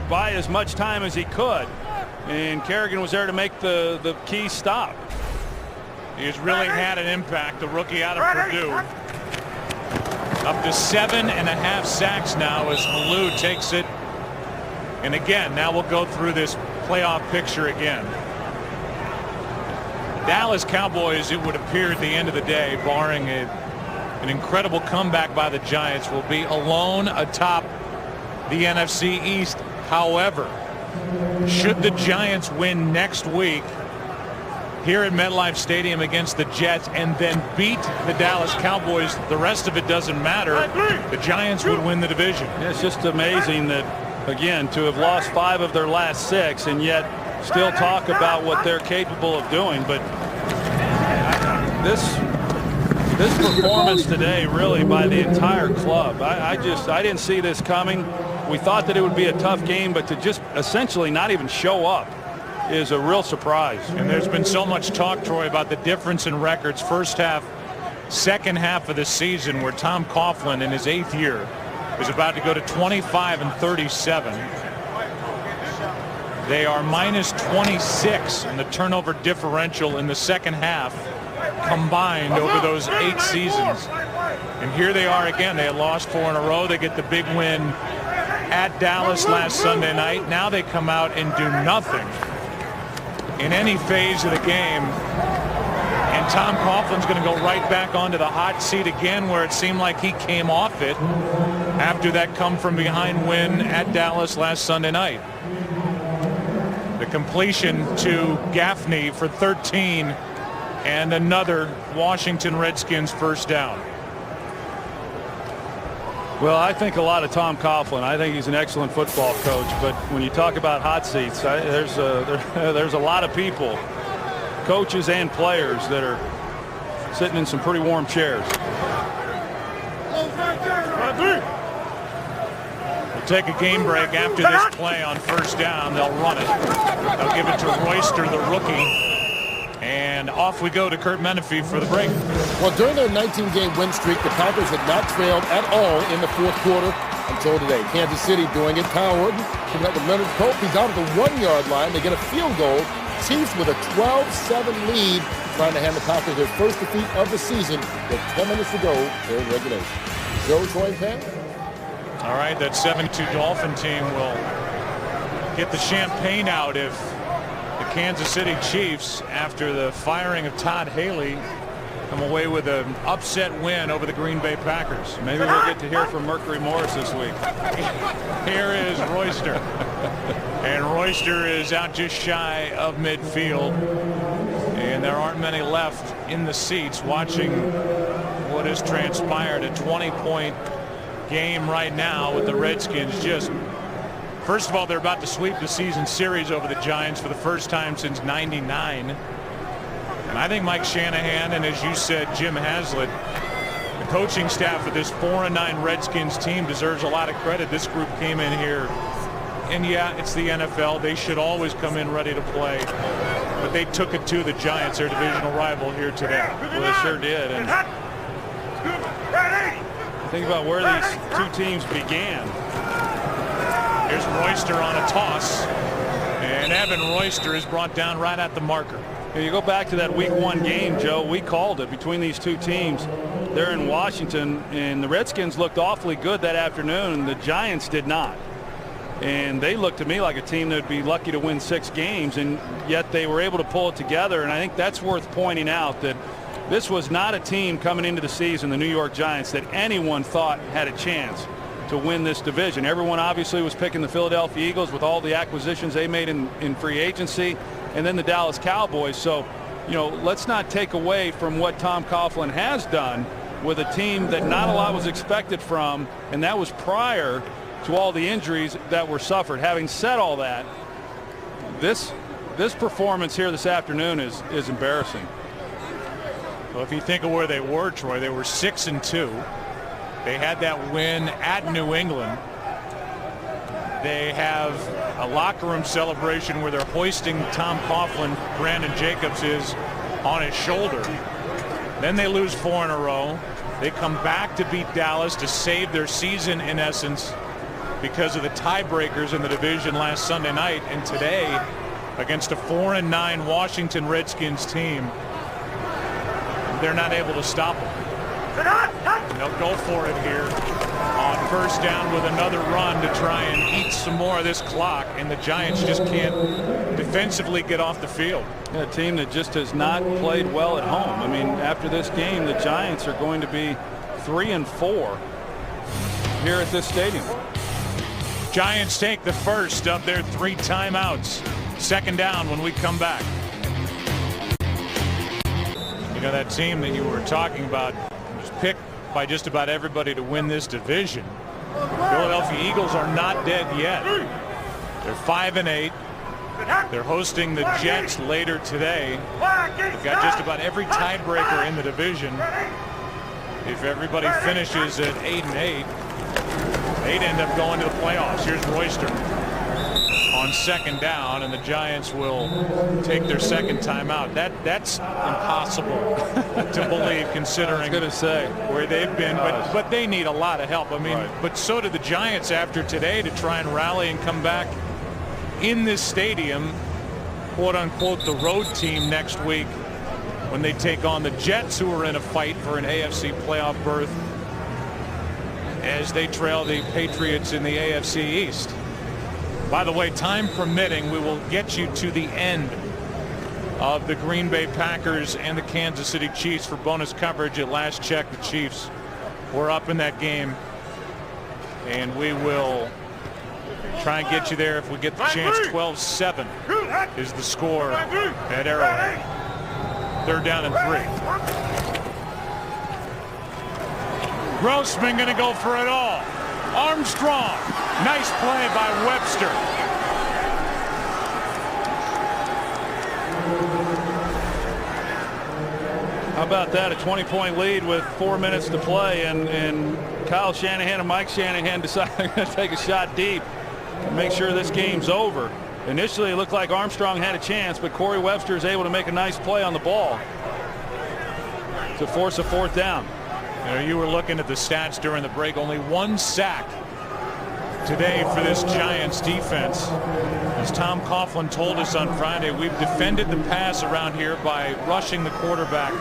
buy as much time as he could. And Kerrigan was there to make the key stop. He's really had an impact, the rookie out of Purdue. Up to 7.5 sacks now as Malou takes it. And again, now we'll go through this playoff picture again. Dallas Cowboys, it would appear at the end of the day, barring an incredible comeback by the Giants, will be alone atop the NFC East. However, should the Giants win next week here at MetLife Stadium against the Jets and then beat the Dallas Cowboys, the rest of it doesn't matter. The Giants would win the division. It's just amazing that, again, to have lost 5 of their last 6 and yet still talk about what they're capable of doing. But this performance today, really, by the entire club, I didn't see this coming. We thought that it would be a tough game, but to just essentially not even show up is a real surprise. And there's been so much talk, Troy, about the difference in records first half, second half of the season, where Tom Coughlin in his 8th year is about to go to 25-37. They are minus 26 in the turnover differential in the second half combined over those 8 seasons. And here they are again. They had lost 4 in a row. They get the big win at Dallas last Sunday night. Now they come out and do nothing in any phase of the game. And Tom Coughlin's going to go right back onto the hot seat again, where it seemed like he came off it after that come from behind win at Dallas last Sunday night. The completion to Gaffney for 13 and another Washington Redskins first down. Well, I think a lot of Tom Coughlin. I think he's an excellent football coach, but when you talk about hot seats, there's a lot of people, coaches and players, that are sitting in some pretty warm chairs. We'll take a game break after this play on first down. They'll run it. They'll give it to Royster, the rookie. And off we go to Kurt Menefee for the break. Well, during their 19-game win streak, the Packers had not trailed at all in the fourth quarter until today. Kansas City doing it. Kyle Orton picking up with Leonard Pope. He's out of the 1-yard line. They get a field goal. Chiefs with a 12-7 lead, trying to hand the Packers their first defeat of the season with 10 minutes to go in regulation. Joe, Troy, Pan? All right, that 7-2 Dolphin team will get the champagne out if the Kansas City Chiefs, after the firing of Todd Haley, come away with an upset win over the Green Bay Packers. Maybe we'll get to hear from Mercury Morris this week. Here is Royster. And Royster is out just shy of midfield. And there aren't many left in the seats watching what has transpired. A 20-point game right now with the Redskins just... First of all, they're about to sweep the season series over the Giants for the first time since '99. And I think Mike Shanahan and, as you said, Jim Haslett, the coaching staff of this 4-9 Redskins team, deserves a lot of credit. This group came in here, and yeah, it's the NFL. They should always come in ready to play. But they took it to the Giants, their divisional rival, here today. Well, they sure did. And Think about where these two teams began. Here's Royster on a toss, and Evan Royster is brought down right at the marker. You go back to that Week 1 game, Joe. We called it between these two teams. They're in Washington, and the Redskins looked awfully good that afternoon, and the Giants did not. And they looked to me like a team that would be lucky to win 6 games, and yet they were able to pull it together. And I think that's worth pointing out, that this was not a team coming into the season, the New York Giants, that anyone thought had a chance to win this division. Everyone obviously was picking the Philadelphia Eagles with all the acquisitions they made in free agency, and then the Dallas Cowboys. So, you know, let's not take away from what Tom Coughlin has done with a team that not a lot was expected from, and that was prior to all the injuries that were suffered. Having said all that, this performance here this afternoon is embarrassing. Well, if you think of where they were, Troy, they were 6-2. They had that win at New England. They have a locker room celebration where they're hoisting Tom Coughlin, Brandon Jacobs is on his shoulder. Then they lose 4 in a row. They come back to beat Dallas to save their season, in essence, because of the tiebreakers in the division last Sunday night. And today, against a 4-9 Washington Redskins team, they're not able to stop them. They'll go for it here on first down with another run to try and eat some more of this clock, and the Giants just can't defensively get off the field. A team that just has not played well at home. I mean, after this game, the Giants are going to be 3-4 here at this stadium. Giants take the first of their 3 timeouts. Second down when we come back. You know, that team that you were talking about was picked by just about everybody to win this division. Philadelphia Eagles are not dead yet. They're 5-8. They're hosting the Jets later today. They've got just about every tiebreaker in the division. If everybody finishes at 8-8, they'd end up going to the playoffs. Here's Royster on second down, and the Giants will take their second timeout. That's impossible to believe, considering where they've been. But they need a lot of help. I mean, but so do the Giants after today to try and rally and come back in this stadium, quote unquote, the road team next week when they take on the Jets, who are in a fight for an AFC playoff berth as they trail the Patriots in the AFC East. By the way, time permitting, we will get you to the end of the Green Bay Packers and the Kansas City Chiefs for bonus coverage. At last check, the Chiefs were up in that game, and we will try and get you there if we get the chance. 12-7 is the score at Arrowhead. Third down and 3. Grossman going to go for it all. Armstrong. Nice play by Webster. How about that? A 20-point lead with 4 minutes to play, and Kyle Shanahan and Mike Shanahan decided to take a shot deep and make sure this game's over. Initially, it looked like Armstrong had a chance, but Corey Webster is able to make a nice play on the ball to force a 4th down. You know, you were looking at the stats during the break. Only 1 sack today for this Giants defense. As Tom Coughlin told us on Friday, we've defended the pass around here by rushing the quarterback,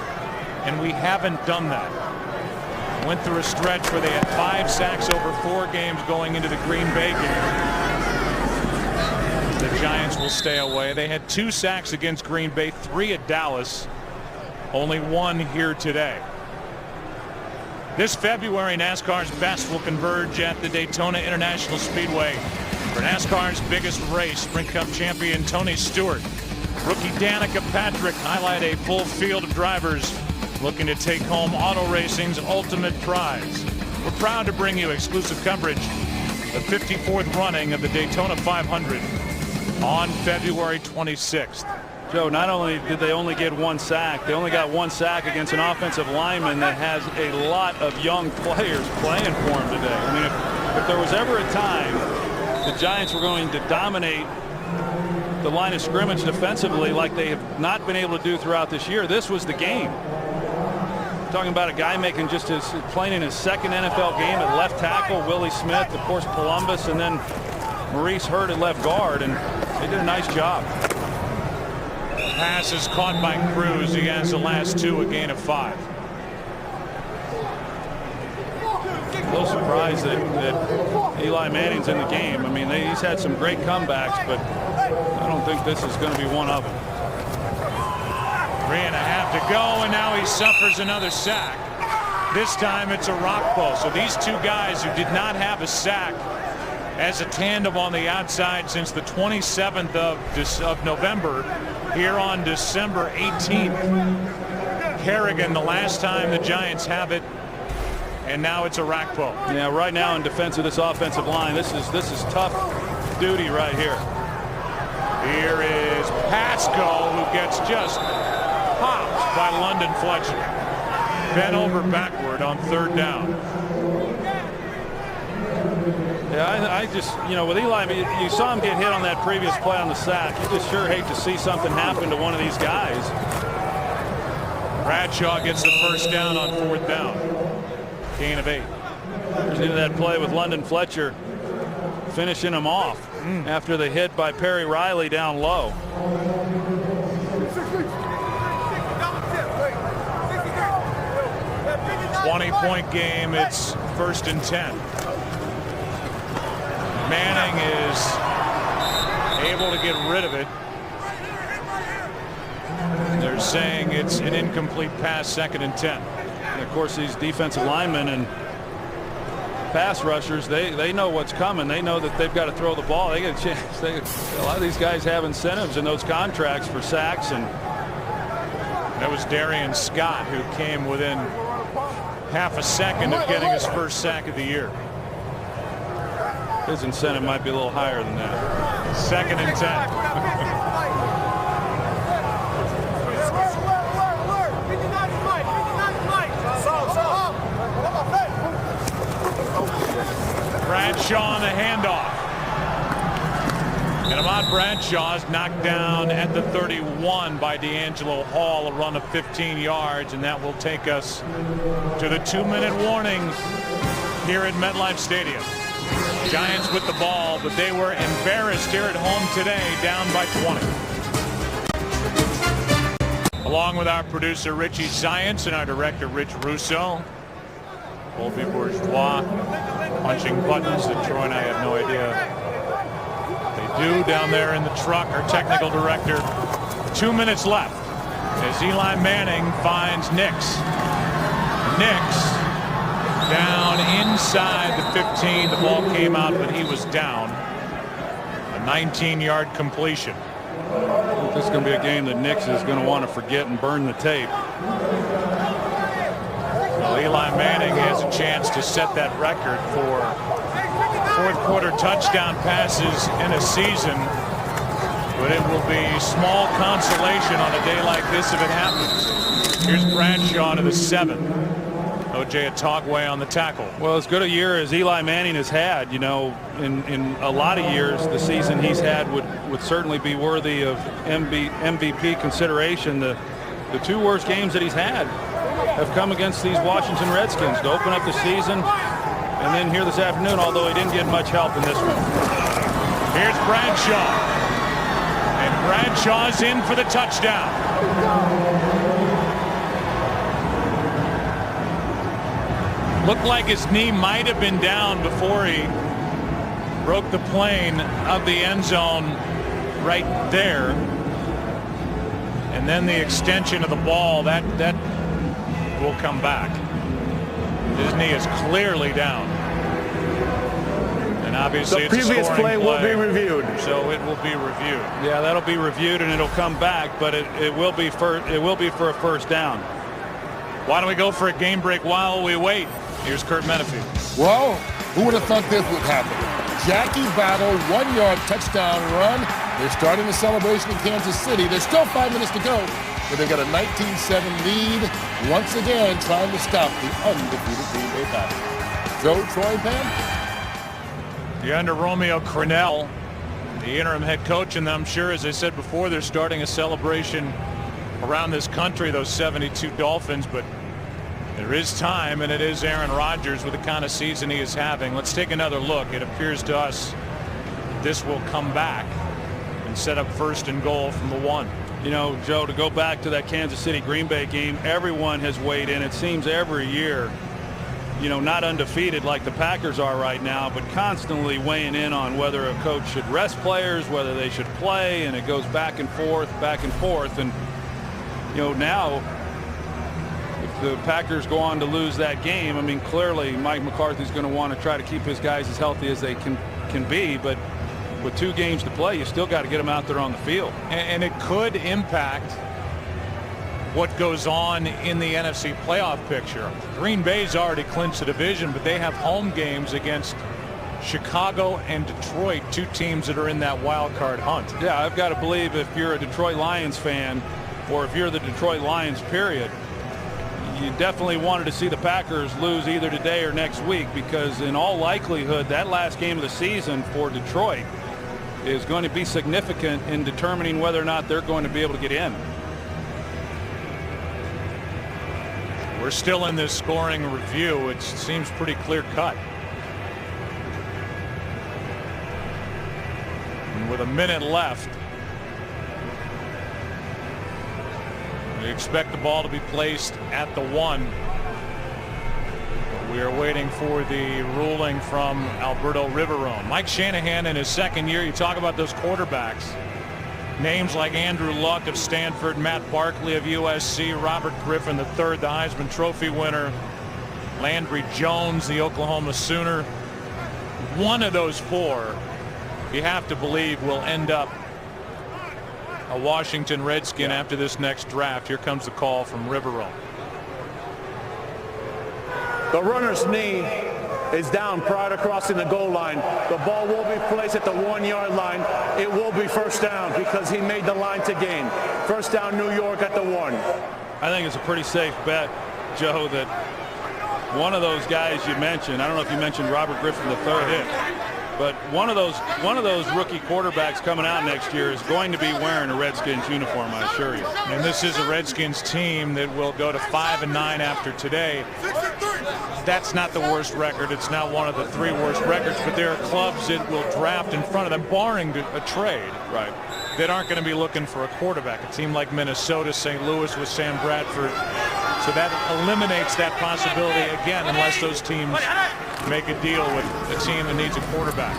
and we haven't done that. Went through a stretch where they had 5 sacks over 4 games going into the Green Bay game. The Giants will stay away. They had 2 sacks against Green Bay, 3 at Dallas, only 1 here today. This February, NASCAR's best will converge at the Daytona International Speedway for NASCAR's biggest race. Sprint Cup champion Tony Stewart, rookie Danica Patrick highlight a full field of drivers looking to take home auto racing's ultimate prize. We're proud to bring you exclusive coverage of the 54th running of the Daytona 500 on February 26th. Joe, not only did they only get 1 sack, they only got 1 sack against an offensive lineman that has a lot of young players playing for him today. I mean, if there was ever a time the Giants were going to dominate the line of scrimmage defensively like they have not been able to do throughout this year, this was the game. talking about a guy making playing in his second NFL game at left tackle. Willie Smith, of course, Columbus, and then Maurice Hurd at left guard, and they did a nice job. Pass is caught by Cruz. He has the last 2, a gain of 5. A little surprised that Eli Manning's in the game. I mean, he's had some great comebacks, but I don't think this is going to be one of them. 3.5 to go, and now he suffers another sack. This time it's a Rockbo. So these two guys who did not have a sack as a tandem on the outside since the 27th of November, here on December 18th. Kerrigan, the last time the Giants have it, and now it's a Rockbo. Yeah, right now in defense of this offensive line, this is tough duty right here. Here is Pasco, who gets just popped by London Fletcher. Bent over backward on 3rd down. Yeah, I just, with Eli, you saw him get hit on that previous play on the sack. You just sure hate to see something happen to one of these guys. Bradshaw gets the 1st down on 4th down. Gain of 8. There's into that play with London Fletcher finishing him off after the hit by Perry Riley down low. 20-point game. It's 1st and 10. Manning is able to get rid of it. They're saying it's an incomplete pass, 2nd and 10. And of course, these defensive linemen and pass rushers, they know what's coming. They know that they've got to throw the ball. They get a chance. A lot of these guys have incentives in those contracts for sacks, and that was Darian Scott, who came within half a second of getting his 1st sack of the year. His incentive might be a little higher than that. 2nd and 10. Bradshaw on the handoff. And Ahmad Bradshaw is knocked down at the 31 by D'Angelo Hall, a run of 15 yards, and that will take us to the 2-minute warning here at MetLife Stadium. Giants with the ball, but they were embarrassed here at home today, down by 20. Along with our producer Richie Science and our director Rich Russo, Colby Bourgeois punching buttons that Troy and I have no idea they do down there in the truck. Our technical director. 2 minutes left as Eli Manning finds Nix. Nix down inside the 15. The ball came out, but he was down. A 19-yard completion. This is going to be a game that Nix is going to want to forget and burn the tape. Well, Eli Manning has a chance to set that record for 4th quarter touchdown passes in a season, but it will be small consolation on a day like this if it happens. Here's Bradshaw to the 7. O.J. Atogwe on the tackle. Well, as good a year as Eli Manning has had, in a lot of years, the season he's had would certainly be worthy of MVP consideration. The 2 worst games that he's had have come against these Washington Redskins to open up the season, and then here this afternoon, although he didn't get much help in this one. Here's Bradshaw, and Bradshaw's in for the touchdown. Looked like his knee might have been down before he broke the plane of the end zone right there. And then the extension of the ball, that will come back. His knee is clearly down. And obviously the previous play will be reviewed. So it will be reviewed. Yeah, that'll be reviewed and it'll come back, but it will be for a 1st down. Why don't we go for a game break while we wait? Here's Kurt Menefee. Well, who would have thought this would happen? Jackie Battle, 1-yard touchdown run. They're starting the celebration in Kansas City. There's still 5 minutes to go, but they've got a 19-7 lead. Once again, trying to stop the undefeated Green Bay Packers. Joe, Troy, and Pam? You're under Romeo Crennel, the interim head coach, and I'm sure, as I said before, they're starting a celebration around this country, those 72 Dolphins, but There is time, and it is Aaron Rodgers with the kind of season he is having. Let's take another look. It appears to us this will come back and set up 1st and goal from the 1. You know, Joe, to go back to that Kansas City Green Bay game, everyone has weighed in. It seems every year, you know, not undefeated like the Packers are right now, but constantly weighing in on whether a coach should rest players, whether they should play, and it goes back and forth. And, you know, now if the Packers go on to lose that game, I mean, clearly Mike McCarthy's going to want to try to keep his guys as healthy as they can be, but with 2 games to play, you still got to get them out there on the field. And it could impact what goes on in the NFC playoff picture. Green Bay's already clinched the division, but they have home games against Chicago and Detroit, 2 teams that are in that wild card hunt. Yeah, I've got to believe if you're a Detroit Lions fan, or if you're the Detroit Lions, period, you definitely wanted to see the Packers lose either today or next week, because in all likelihood that last game of the season for Detroit is going to be significant in determining whether or not they're going to be able to get in. We're still in this scoring review. It seems pretty clear cut. And with a minute left, we expect the ball to be placed at the 1. We are waiting for the ruling from Alberto Riverone. Mike Shanahan in his 2nd year. You talk about those quarterbacks. Names like Andrew Luck of Stanford, Matt Barkley of USC, Robert Griffin III, the Heisman Trophy winner, Landry Jones, the Oklahoma Sooner. One of those 4, you have to believe, will end up a Washington Redskin after this next draft. Here comes the call from Riverone. The runner's knee is down prior to crossing the goal line. The ball will be placed at the 1-yard line. It will be 1st down because he made the line to gain. 1st down, New York at the 1. I think it's a pretty safe bet, Joe, that one of those guys you mentioned, I don't know if you mentioned Robert Griffin III, but one of those rookie quarterbacks coming out next year is going to be wearing a Redskins uniform, I assure you. And this is a Redskins team that will go to 5-9 after today. That's not the worst record. It's not one of the 3 worst records, but there are clubs that will draft in front of them, barring a trade, right, that aren't going to be looking for a quarterback. A team like Minnesota, St. Louis with Sam Bradford. So that eliminates that possibility again, unless those teams make a deal with a team that needs a quarterback.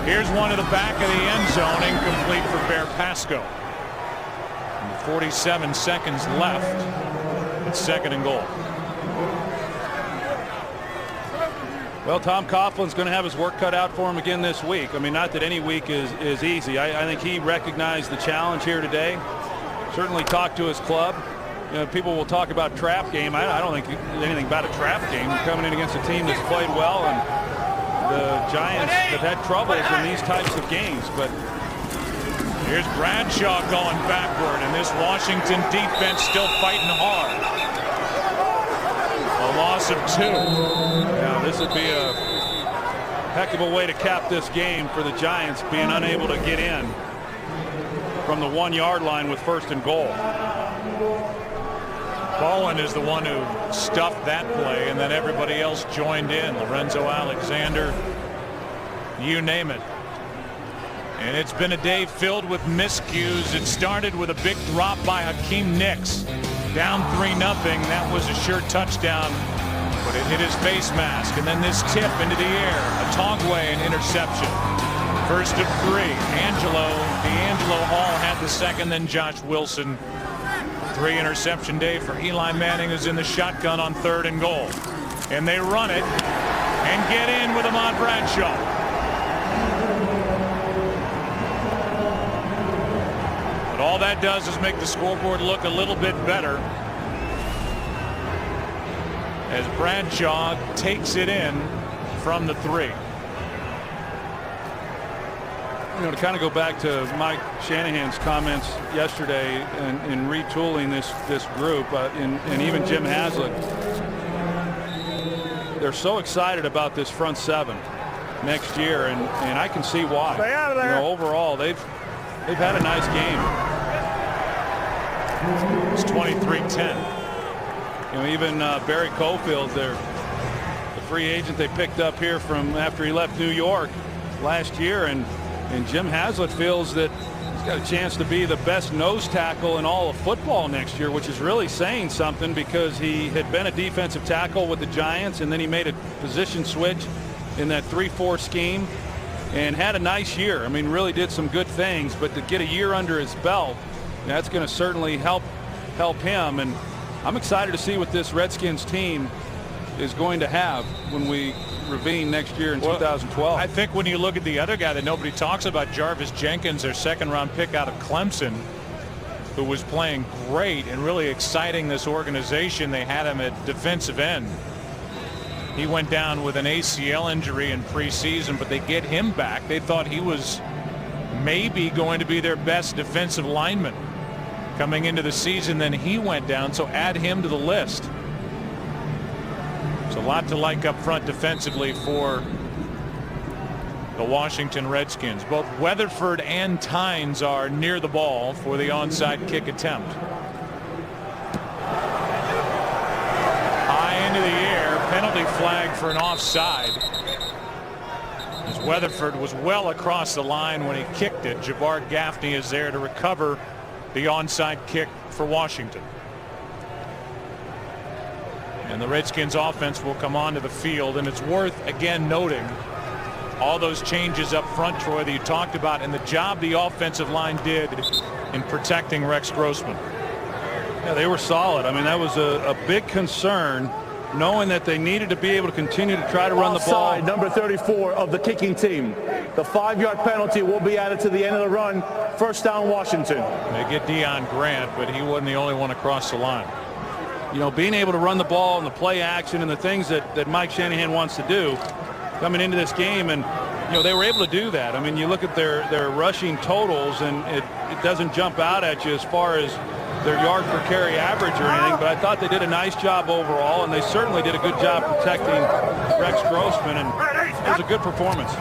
Here's one to the back of the end zone, incomplete for Bear Pasco. 47 seconds left. It's 2nd and goal. Well, Tom Coughlin's going to have his work cut out for him again this week. I mean, not that any week is easy. I think he recognized the challenge here today. Certainly talked to his club. You know, people will talk about trap game. I don't think anything about a trap game. You're coming in against a team that's played well, and the Giants have had troubles in these types of games. But here's Bradshaw going backward, and this Washington defense still fighting hard. A loss of 2. Yeah, this would be a heck of a way to cap this game for the Giants, being unable to get in from the 1-yard line with 1st and goal. Bowen is the one who stuffed that play, and then everybody else joined in. Lorenzo Alexander, you name it. And it's been a day filled with miscues. It started with a big drop by Hakeem Nicks. Down 3-0. That was a sure touchdown, but it hit his face mask. And then this tip into the air. Atongwe, an interception. 1st of 3. D'Angelo Hall had the 2nd, then Josh Wilson. 3 interception day for Eli Manning, who's in the shotgun on 3rd and goal. And they run it and get in with Ahmad Bradshaw. But all that does is make the scoreboard look a little bit better as Bradshaw takes it in from the 3. You know, to kind of go back to Mike Shanahan's comments yesterday in retooling this group, and even Jim Haslett, they're so excited about this front 7 next year, and I can see why. Stay out of there. You know, overall, they've had a nice game. It's 23-10. Even Barry Cofield, the free agent they picked up here from after he left New York last year, and Jim Haslett feels that he's got a chance to be the best nose tackle in all of football next year, which is really saying something because he had been a defensive tackle with the Giants, and then he made a position switch in that 3-4 scheme and had a nice year. I mean, really did some good things, but to get a year under his belt, that's going to certainly help him. And I'm excited to see what this Redskins team is going to have when we reconvene next year in 2012. I think when you look at the other guy that nobody talks about, Jarvis Jenkins, their second-round pick out of Clemson, who was playing great and really exciting this organization. They had him at defensive end. He went down with an ACL injury in preseason, but they get him back. They thought he was maybe going to be their best defensive lineman coming into the season. Then he went down, so add him to the list. There's a lot to like up front defensively for the Washington Redskins. Both Weatherford and Tynes are near the ball for the onside kick attempt. High into the air, penalty flag for an offside. As Weatherford was well across the line when he kicked it. Jabbar Gaffney is there to recover the onside kick for Washington. And the Redskins offense will come onto the field, and it's worth again noting all those changes up front, Troy, that you talked about, and the job the offensive line did in protecting Rex Grossman. Yeah, they were solid. I mean, that was a big concern, knowing that they needed to be able to continue to try to run the ball. Offside, number 34 of the kicking team. The 5-yard penalty will be added to the end of the run. First down, Washington. They get Deion Grant, but he wasn't the only one across the line. Being able to run the ball and the play action and the things that Mike Shanahan wants to do coming into this game, and they were able to do that. I mean, you look at their rushing totals, and it doesn't jump out at you as far as their yard per carry average or anything, but I thought they did a nice job overall, and they certainly did a good job protecting Rex Grossman, and it was a good performance.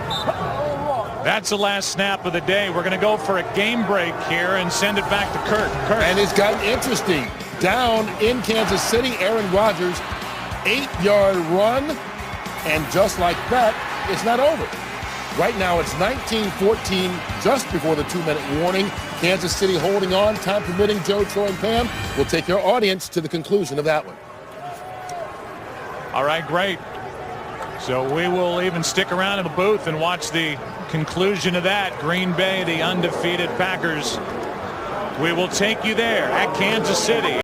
That's the last snap of the day. We're going to go for a game break here and send it back to Kirk. And it's gotten interesting. Down in Kansas City, Aaron Rodgers, 8-yard run, and just like that, it's not over. Right now it's 19-14 just before the 2-minute warning. Kansas City holding on, time permitting. Joe, Troy, and Pam will take your audience to the conclusion of that one. All right, great. So we will even stick around in the booth and watch the conclusion of that. Green Bay, the undefeated Packers. We will take you there at Kansas City.